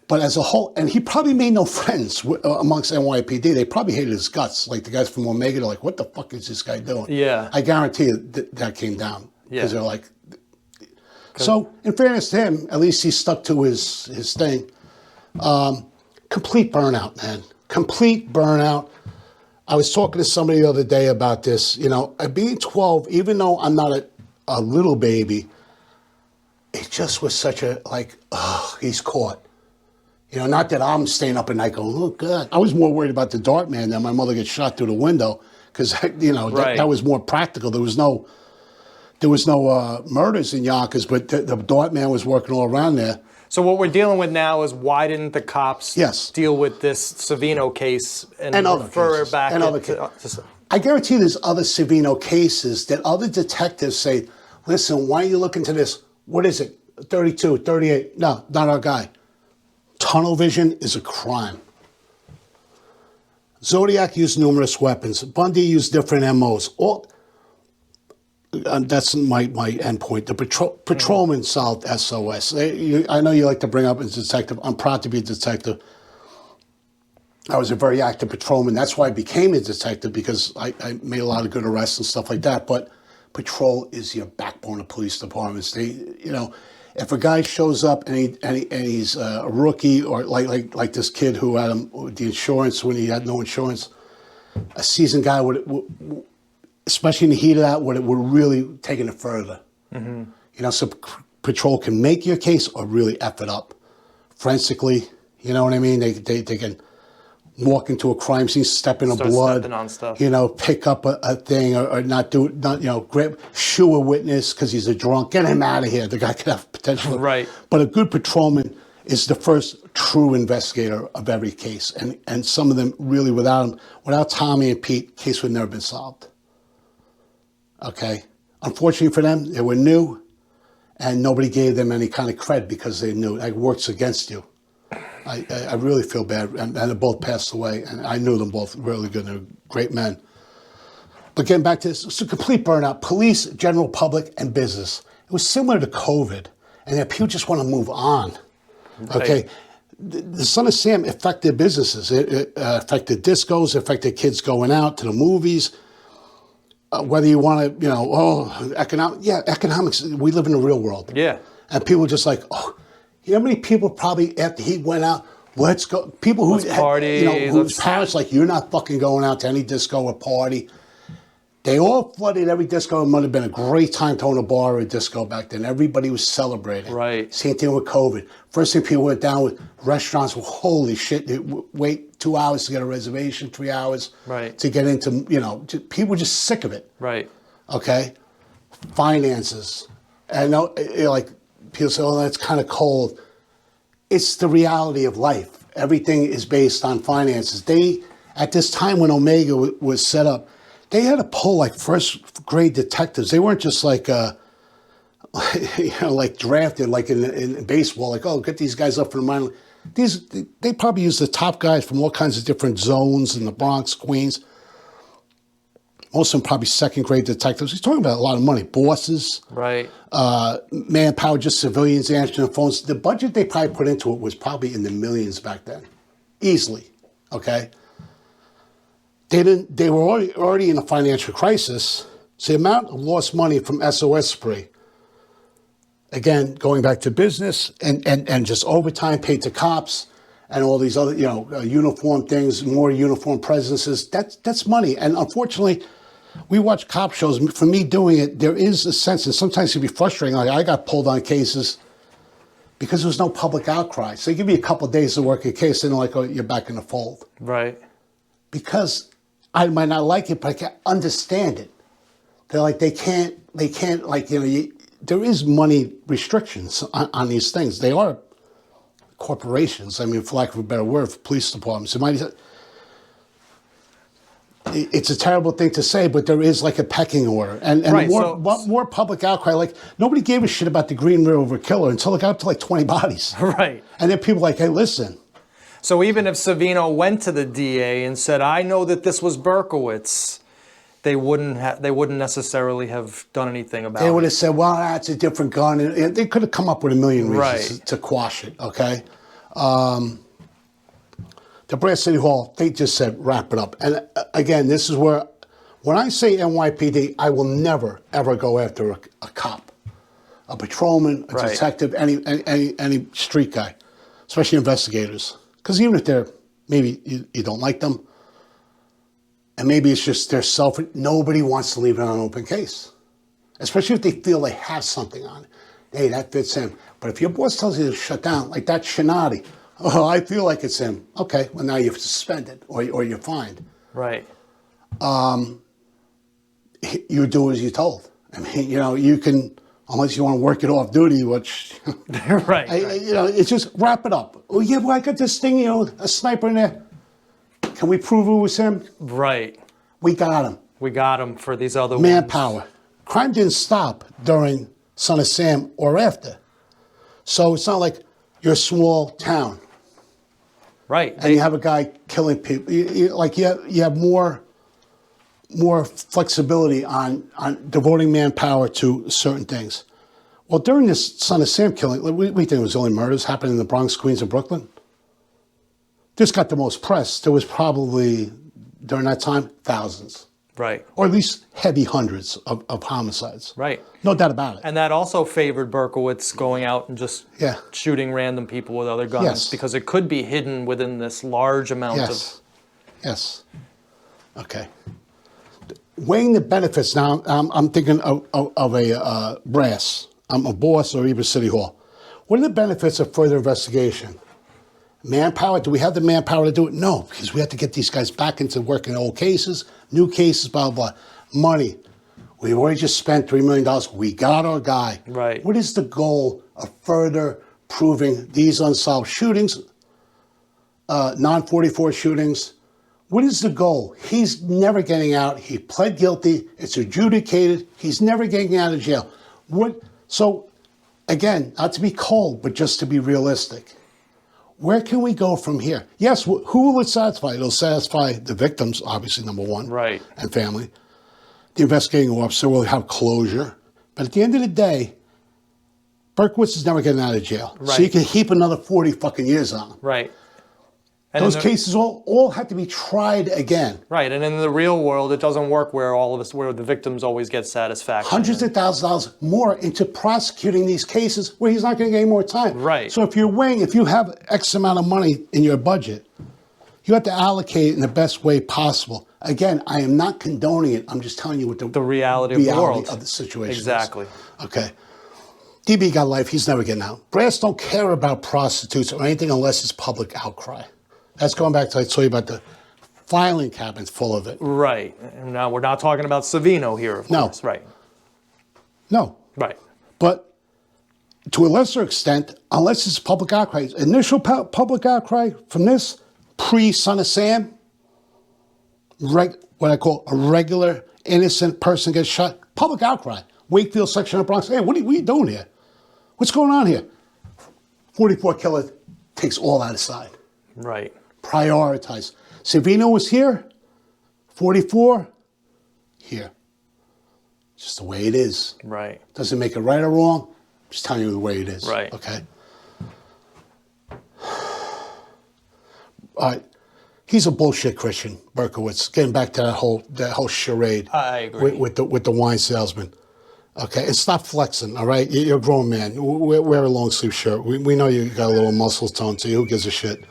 But as a whole, and he probably made no friends amongst NYPD. They probably hated his guts. Like the guys from Omega, they're like, what the fuck is this guy doing? Yeah. I guarantee you that came down. Because they're like... So, in fairness to him, at least he stuck to his thing. Complete burnout, man. Complete burnout. I was talking to somebody the other day about this. Being 12, even though I'm not a little baby, it just was such a, he's caught. Not that I'm staying up at night going, oh, God. I was more worried about the Dart Man than my mother gets shot through the window because, that was more practical. There was no murders in Yonkers, but the Dart Man was working all around there. So what we're dealing with now is why didn't the cops deal with this Savino case and refer it back? I guarantee there's other Savino cases that other detectives say, listen, why are you looking into this? What is it? 32, 38? No, not our guy. Tunnel vision is a crime. Zodiac used numerous weapons. Bundy used different MOs. That's my end point. The patrolman solved SOS. I know you like to bring up as a detective. I'm proud to be a detective. I was a very active patrolman. That's why I became a detective, because I made a lot of good arrests and stuff like that. But patrol is your backbone of police departments. If a guy shows up and he's a rookie, or like this kid who had the insurance when he had no insurance, a seasoned guy would especially in the heat of that, would really taken it further. Mm-hmm. So patrol can make your case or really F it up. Forensically, you know what I mean? They can walk into a crime scene, step in blood, on stuff. Pick up a thing or grab, shoo a witness because he's a drunk. Get him out of here. The guy could have potential. Right. But a good patrolman is the first true investigator of every case. And some of them really, without Tommy and Pete, case would never been solved. Okay. Unfortunately for them, they were new, and nobody gave them any kind of cred because they knew it works against you. I really feel bad, and they both passed away, and I knew them both really good. They're great men. But getting back to this, it's a complete burnout. Police, general public, and business. It was similar to COVID, and that people just want to move on. Right. Okay. The Son of Sam affected businesses. It affected discos, affected kids going out to the movies. Whether you want to, economics, we live in the real world. Yeah. And people just like, you know how many people probably after he went out, let's go, people who, party, whose parents like, you're not fucking going out to any disco or party. They all flooded every disco. It might have been a great time to own a bar or a disco back then. Everybody was celebrating. Right. Same thing with COVID. First thing people went down with restaurants, well, holy shit, wait 2 hours to get a reservation, 3 hours to get into, people were just sick of it. Right. Okay? Finances. And like people say, oh, that's kind of cold. It's the reality of life. Everything is based on finances. At this time when Omega was set up, they had to pull like first grade detectives. They weren't just like, like drafted like in baseball, like, oh, get these guys up from the minor. They probably used the top guys from all kinds of different zones in the Bronx, Queens. Most of them probably second grade detectives. He's talking about a lot of money. Bosses. Right. Manpower, just civilians answering the phones. The budget they probably put into it was probably in the millions back then. Easily. Okay? They were already in a financial crisis. So the amount of lost money from SOS spree, again, going back to business and just overtime paid to cops and all these other, uniform things, more uniform presences, that's money. And unfortunately, we watch cop shows. For me doing it, there is a sense, and sometimes it can be frustrating. Like I got pulled on cases because there was no public outcry. So they give you a couple of days to work a case, and they're like, oh, you're back in the fold. Right. Because I might not like it, but I can understand it. They're like, they can't like, there is money restrictions on these things. They are corporations. I mean, for lack of a better word, for police departments. It's a terrible thing to say, but there is like a pecking order. And right, more public outcry. Like, nobody gave a shit about the Green River Killer until it got up to like 20 bodies. Right. And then people were like, hey, listen. So even if Savino went to the DA and said, I know that this was Berkowitz, they wouldn't necessarily have done anything about it. They would have said, well, that's a different gun. And they could have come up with a million reasons to quash it, okay? The Brass City Hall, they just said, wrap it up. And again, this is where, when I say NYPD, I will never, ever go after a cop, a patrolman, a detective, any street guy, especially investigators. Because even if they're, maybe you don't like them, and maybe it's just their selfish, nobody wants to leave it on an open case. Especially if they feel they have something on it. Hey, that fits him. But if your boss tells you to shut down, like that Shinadi, oh, I feel like it's him. Okay, well now you're suspended or you're fined. Right. You do as you're told. I mean, you can, unless you want to work it off duty, which, right. It's just wrap it up. Oh yeah, well I got this thing, a sniper in there. Can we prove it was him? Right. We got him. We got him for these other Manpower. ones. Crime didn't stop during Son of Sam or after. So it's not like you're a small town. Right. And you have a guy killing people. You have more flexibility on devoting manpower to certain things. Well, during this Son of Sam killing, we think it was only murders happening in the Bronx, Queens, and Brooklyn. This got the most press. There was probably, during that time, thousands. Right. Or at least heavy hundreds of homicides. Right. No doubt about it. And that also favored Berkowitz going out and just shooting random people with other guns because it could be hidden within this large amount of... Yes. Okay. Weighing the benefits now, I'm thinking of a brass. I'm a boss or even City Hall. What are the benefits of further investigation? Manpower, do we have the manpower to do it? No, because we have to get these guys back into working old cases, new cases, blah, blah, blah. Money. We've already just spent $3 million. We got our guy. Right. What is the goal of further proving these unsolved shootings, non-44 shootings? What is the goal? He's never getting out. He pled guilty. It's adjudicated. He's never getting out of jail. So, again, not to be cold, but just to be realistic. Where can we go from here? Yes, who will it satisfy? It'll satisfy the victims, obviously, number one. Right. And family. The investigating officer will have closure. But at the end of the day, Berkowitz is never getting out of jail. Right. So you can heap another 40 fucking years on him. Right. And those cases all have to be tried again. Right, and in the real world, it doesn't work where where the victims always get satisfaction. Hundreds of thousands of dollars more into prosecuting these cases where he's not going to get any more time. Right. So if you have X amount of money in your budget, You have to allocate it in the best way possible. Again, I am not condoning it. I'm just telling you what the reality of the world. of the situation Exactly. is. Okay. DB got life. He's never getting out. Brass don't care about prostitutes or anything unless it's public outcry. That's going back to I told you about the filing cabinets full of it. Right. Now, we're not talking about Savino here, of course. Right. No. Right. But to a lesser extent, unless it's public outcry, initial public outcry from this pre-Son of Sam, what I call a regular innocent person gets shot, public outcry. Wakefield section of Bronx. Hey, what are you doing here? What's going on here? 44 killer takes all that aside. Right. Prioritize. Savino was here. 44 here. Just the way it is. Right. Doesn't make it right or wrong. Just telling you the way it is. Right. Okay. All right. He's a bullshit Christian, Berkowitz. Getting back to that whole charade. I agree. With the wine salesman. Okay, and stop flexing. All right, you're a grown man. Wear a long sleeve shirt. We know you got a little muscle tone to you. Who gives a shit?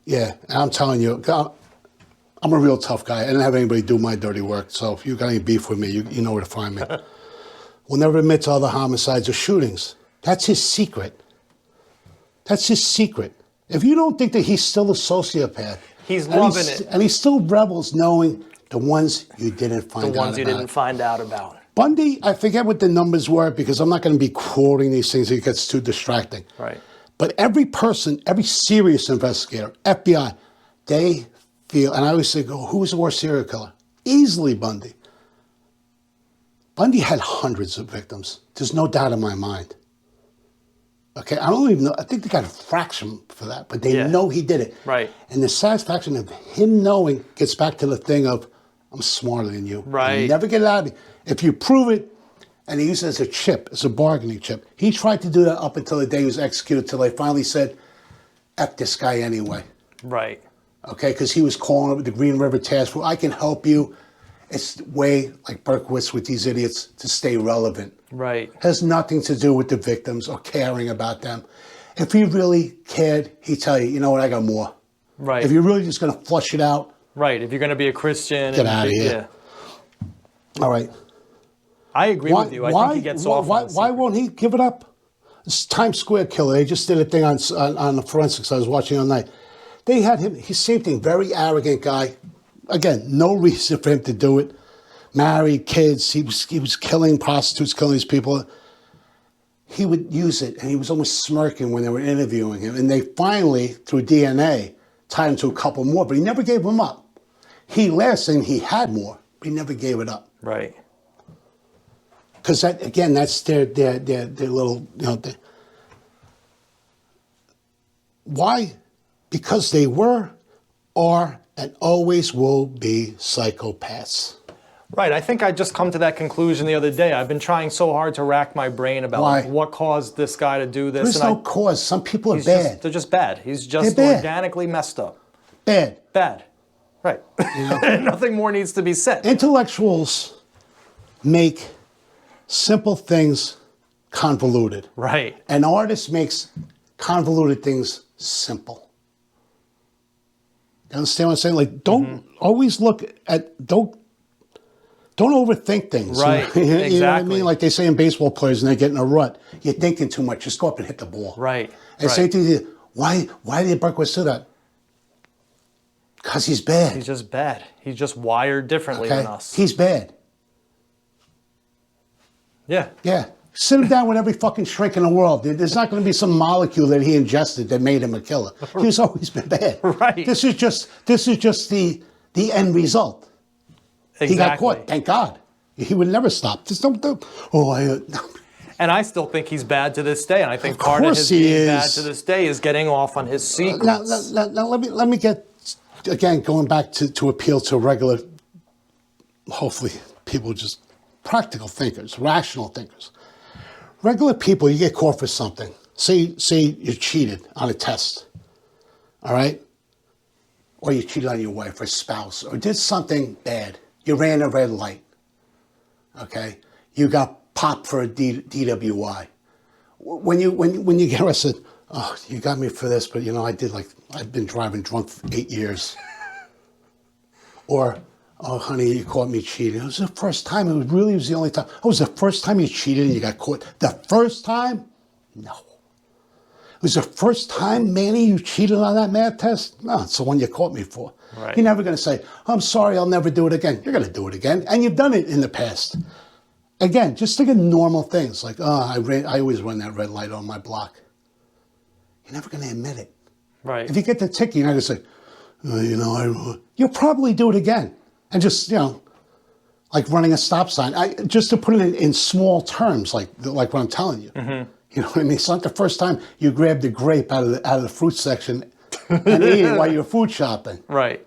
Yeah, and I'm telling you, I'm a real tough guy. I didn't have anybody do my dirty work. So if you got any beef with me, you know where to find me. We'll never admit to other homicides or shootings. That's his secret. That's his secret. If you don't think that he's still a sociopath, he's loving it, and he still rebels knowing the ones you didn't find out about. The ones you didn't find out about. Bundy, I forget what the numbers were because I'm not going to be quoting these things. It gets too distracting. Right. But every person, every serious investigator, FBI, they feel, and I always say, who's the worst serial killer? Easily Bundy. Bundy had hundreds of victims. There's no doubt in my mind. Okay, I don't even know. I think they got a fraction for that, but they know he did it. Right. And the satisfaction of him knowing gets back to the thing of, I'm smarter than you. Right. You never get it out of me. If you prove it, and he used it as a chip, as a bargaining chip. He tried to do that up until the day he was executed, till they finally said, F this guy anyway. Right. Okay, because he was calling up with the Green River Task Force. I can help you. It's the way, like Berkowitz with these idiots, to stay relevant. Right. Has nothing to do with the victims or caring about them. If he really cared, he'd tell you, you know what, I got more. Right. If you're really just going to flush it out. Right. If you're going to be a Christian. Get out of here. Yeah. All right. I agree with you. I think he gets off. Why won't he give it up? This Times Square killer. They just did a thing on the forensics I was watching all night. They had him. He's same thing. Very arrogant guy. Again, no reason for him to do it. Married, kids. He was killing prostitutes, killing these people. He would use it, and he was almost smirking when they were interviewing him. And they finally, through DNA, tied him to a couple more, but he never gave them up. He last thing he had more, but he never gave it up. Right. Because that, again, that's their little, why? Because they were, are, and always will be psychopaths. Right. I think I just come to that conclusion the other day. I've been trying so hard to rack my brain about what caused this guy to do this. There's no cause. Some people are bad. They're just bad. He's just organically messed up. Bad. Bad. Right. Nothing more needs to be said. Intellectuals make simple things convoluted. Right. An artist makes convoluted things simple. You understand what I'm saying? Like, don't always look at, don't overthink things. Right. You know, exactly. You know what I mean? Like they say in baseball players and they get in a rut. You're thinking too much. Just go up and hit the ball. Right. And same thing. Why did Berkowitz do that? Because he's bad. He's just bad. He's just wired differently than us. He's bad. Yeah. Yeah. Sit him down with every fucking shrink in the world. There's not going to be some molecule that he ingested that made him a killer. He's always been bad. Right. This is just the end result. Exactly. He got caught. Thank God. He would never stop. Just don't. And I still think he's bad to this day. And I think part of his being bad to this day is getting off on his secrets. Now let me get, again, going back to appeal to regular, hopefully people just practical thinkers, rational thinkers. Regular people, you get caught for something. Say you cheated on a test, all right? Or you cheated on your wife or spouse, or did something bad. You ran a red light, okay? You got popped for a DWI. When you get arrested, oh, you got me for this, but you know, I've been driving drunk for 8 years. Or, oh, honey, you caught me cheating. It was the first time. It was the only time. Oh, it was the first time you cheated and you got caught. The first time? No. It was the first time, Manny, you cheated on that math test? No, it's the one you caught me for. Right. You're never going to say, I'm sorry, I'll never do it again. You're going to do it again. And you've done it in the past. Again, just think of normal things. Like, oh, I always run that red light on my block. You're never going to admit it. Right. If you get the ticket, you're not going to say, oh, you know, you'll probably do it again. And just, you know, like running a stop sign. Just to put it in small terms, like what I'm telling you. Mm-hmm. You know what I mean? It's not the first time you grabbed a grape out of the fruit section and ate it while you're food shopping. Right.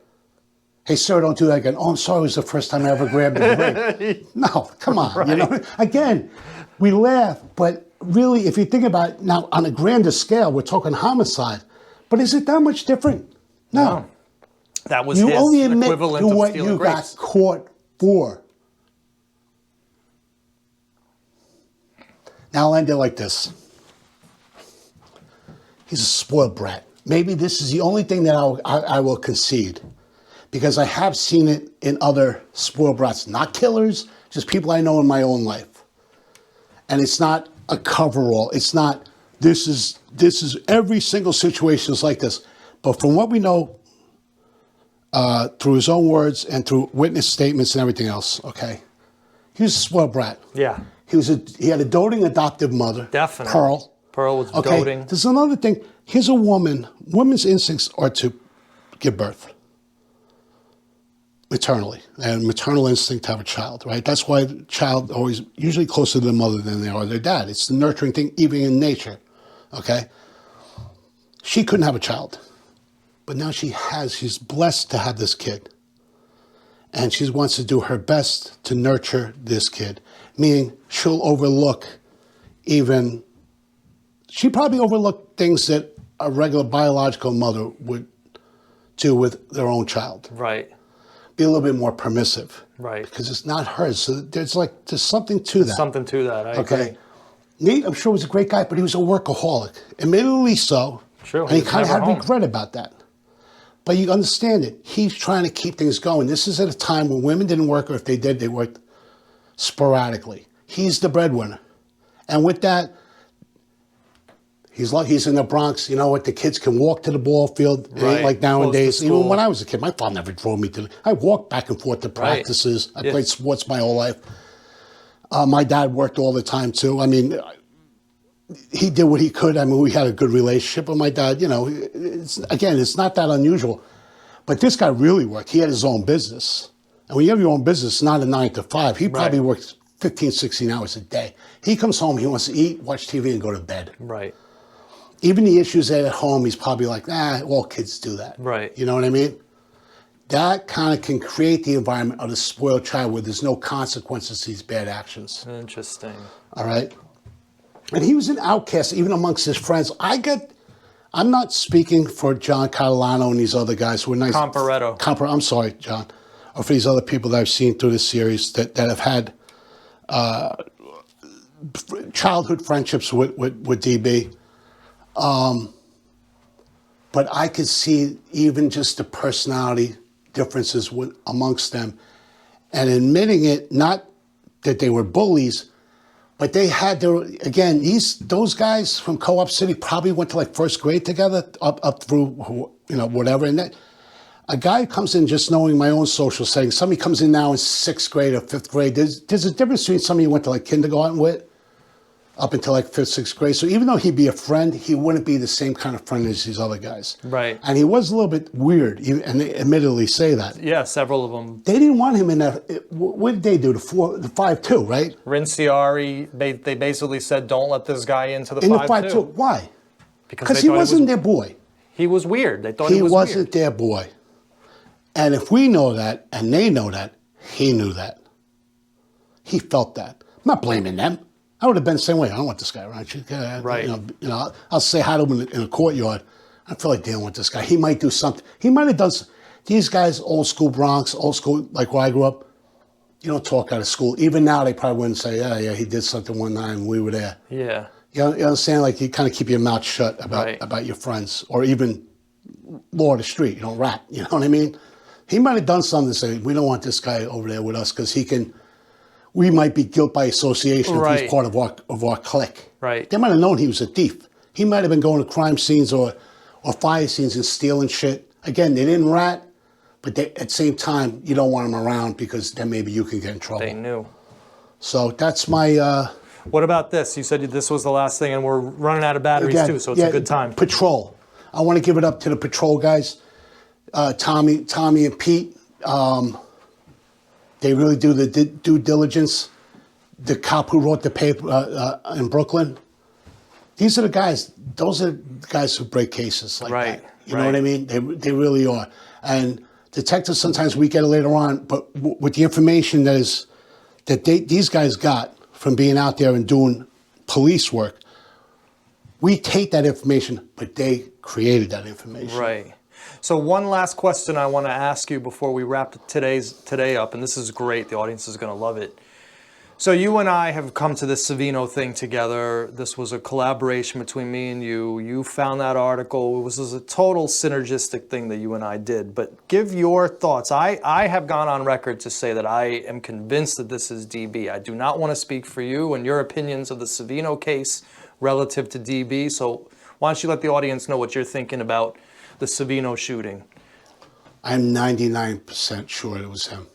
Hey, sir, don't do that again. Oh, I'm sorry, it was the first time I ever grabbed a grape. No, come on. Right. You know? Again, we laugh, but really, if you think about it, now on a grander scale, we're talking homicide. But is it that much different? No. That was you his only admit equivalent to of what stealing you grapes. got caught for. Now I'll end it like this. He's a spoiled brat. Maybe this is the only thing that I will concede, because I have seen it in other spoiled brats, not killers, just people I know in my own life. And it's not a coverall. It's not, this is every single situation is like this. But from what we know, through his own words and through witness statements and everything else, okay, he was a spoiled brat. Yeah. He had a doting adoptive mother. Definitely. Pearl. Pearl was Okay. doting. There's another thing. Here's a woman. Women's instincts are to give birth. Maternally. And maternal instinct to have a child, right? That's why the child always usually closer to the mother than they are their dad. It's the nurturing thing, even in nature. Okay? She couldn't have a child. But now she's blessed to have this kid. And she wants to do her best to nurture this kid. Meaning she'll overlook she probably overlooked things that a regular biological mother would do with their own child. Right. Be a little bit more permissive. Right. Because it's not hers. So there's something to that. Something to that. I agree. Nate, I'm sure, was a great guy, but he was a workaholic. Admittedly so. True. And he kind of had home. regret about that. But you understand it. He's trying to keep things going. This is at a time when women didn't work, or if they did, they worked sporadically. He's the breadwinner. And with that, he's in the Bronx. You know what? The kids can walk to the ball field. It ain't like nowadays. Even when I was a kid, my father never drove me to I walked back and forth to practices. I played sports my whole life. My dad worked all the time, too. I mean, he did what he could. I mean, we had a good relationship with my dad. You know, it's not that unusual. But this guy really worked. He had his own business. And when you have your own business, it's not a 9 to 5. He probably works 15, 16 hours a day. He comes home, he wants to eat, watch TV, and go to bed. Right. Even the issues at home, he's probably like, all kids do that. Right. You know what I mean? That kind of can create the environment of the spoiled child where there's no consequences to these bad actions. Interesting. All right? And he was an outcast, even amongst his friends. I'm not speaking for John Catalano and these other guys who are nice. Comparetto. I'm sorry, John. Or for these other people that I've seen through this series that have had childhood friendships with DB. But I could see even just the personality differences amongst them. And admitting it, not that they were bullies, but they had again, those guys from Co-op City probably went to like first grade together up through, whatever. And a guy comes in just knowing my own social setting. Somebody comes in now in 6th grade or 5th grade. There's a difference between somebody you went to like kindergarten with up until like 5th, 6th grade. So even though he'd be a friend, he wouldn't be the same kind of friend as these other guys. Right. And he was a little bit weird, and they admittedly say that. Yeah, several of them. They didn't want him in that. What did they do? The 5-2, right? Rinciari, they basically said, don't let this guy into the 5-2. In the 5-2. Why? Because he wasn't their boy. He was weird. They thought he was wasn't their boy. And if we know that, and they know that, he knew that. He felt that. I'm not blaming them. I would have been the same way. I don't want this guy around. Right. I'll say hi to him in a courtyard. I feel like dealing with this guy. He might do something. He might have done. These guys, old school Bronx, old school, like where I grew up, you don't talk out of school. Even now, they probably wouldn't say, yeah, he did something one time. We were there. Yeah. You understand? Like you kind of keep your mouth shut about your friends, or even law of the street. You don't rat. You know what I mean? He might have done something to say, we don't want this guy over there with us because we might be guilt by association if he's part of our clique. Right. They might have known he was a thief. He might have been going to crime scenes or fire scenes and stealing shit. Again, they didn't rat, but at the same time, you don't want them around because then maybe you can get in trouble. They knew. So that's my... What about this? You said this was the last thing, and we're running out of batteries too, so it's a good time. Patrol. I want to give it up to the patrol guys. Tommy and Pete, they really do the due diligence. The cop who wrote the paper in Brooklyn, these are the guys. Those are the guys who break cases like that. You know what I mean? They really are. And detectives, sometimes we get it later on, but with the information these guys got from being out there and doing police work, we take that information, but they created that information. Right. So one last question I want to ask you before we wrap today up, and this is great. The audience is going to love it. So you and I have come to this Savino thing together. This was a collaboration between me and you. You found that article. It was a total synergistic thing that you and I did. But give your thoughts. I have gone on record to say that I am convinced that this is DB. I do not want to speak for you and your opinions of the Savino case relative to DB. So why don't you let the audience know what you're thinking about the Savino shooting? I'm 99% sure it was him.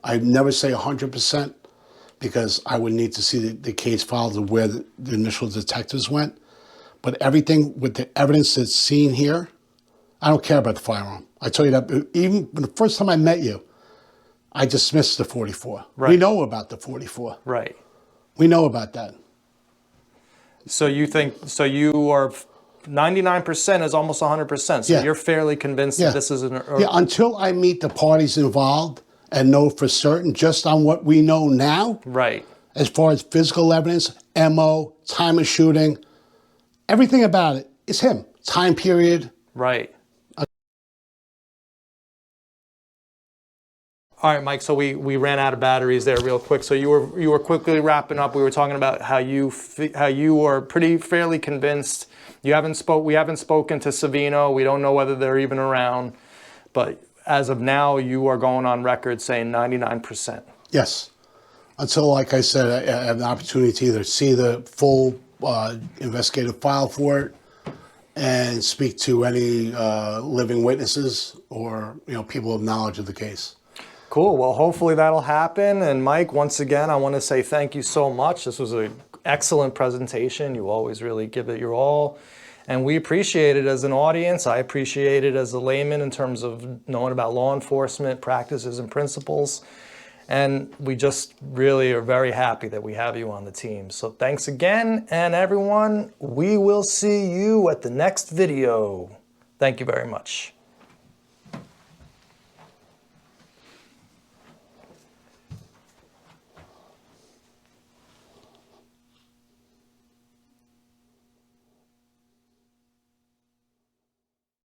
I'd never say 100% because I would need to see the case files of where the initial detectives went. But everything with the evidence that's seen here, I don't care about the firearm. I tell you that even the first time I met you, I dismissed the 44. Right. We know about the 44. Right. We know about that. So you are 99% is almost 100%. So you're fairly convinced that this is until I meet the parties involved and know for certain just on what we know now. Right. As far as physical evidence, MO, time of shooting, everything about it is him. Time period. Right. All right, Mike, so we ran out of batteries there real quick. So you were quickly wrapping up. We were talking about how you are fairly convinced. We haven't spoken to Savino. We don't know whether they're even around. But as of now, you are going on record saying 99%. Yes. Until, like I said, I have the opportunity to either see the full investigative file for it and speak to any living witnesses or people of knowledge of the case. Cool. Well, hopefully that'll happen. And Mike, once again, I want to say thank you so much. This was an excellent presentation. You always really give it your all. And we appreciate it as an audience. I appreciate it as a layman in terms of knowing about law enforcement practices and principles. And we just really are very happy that we have you on the team. So thanks again. And everyone, we will see you at the next video. Thank you very much.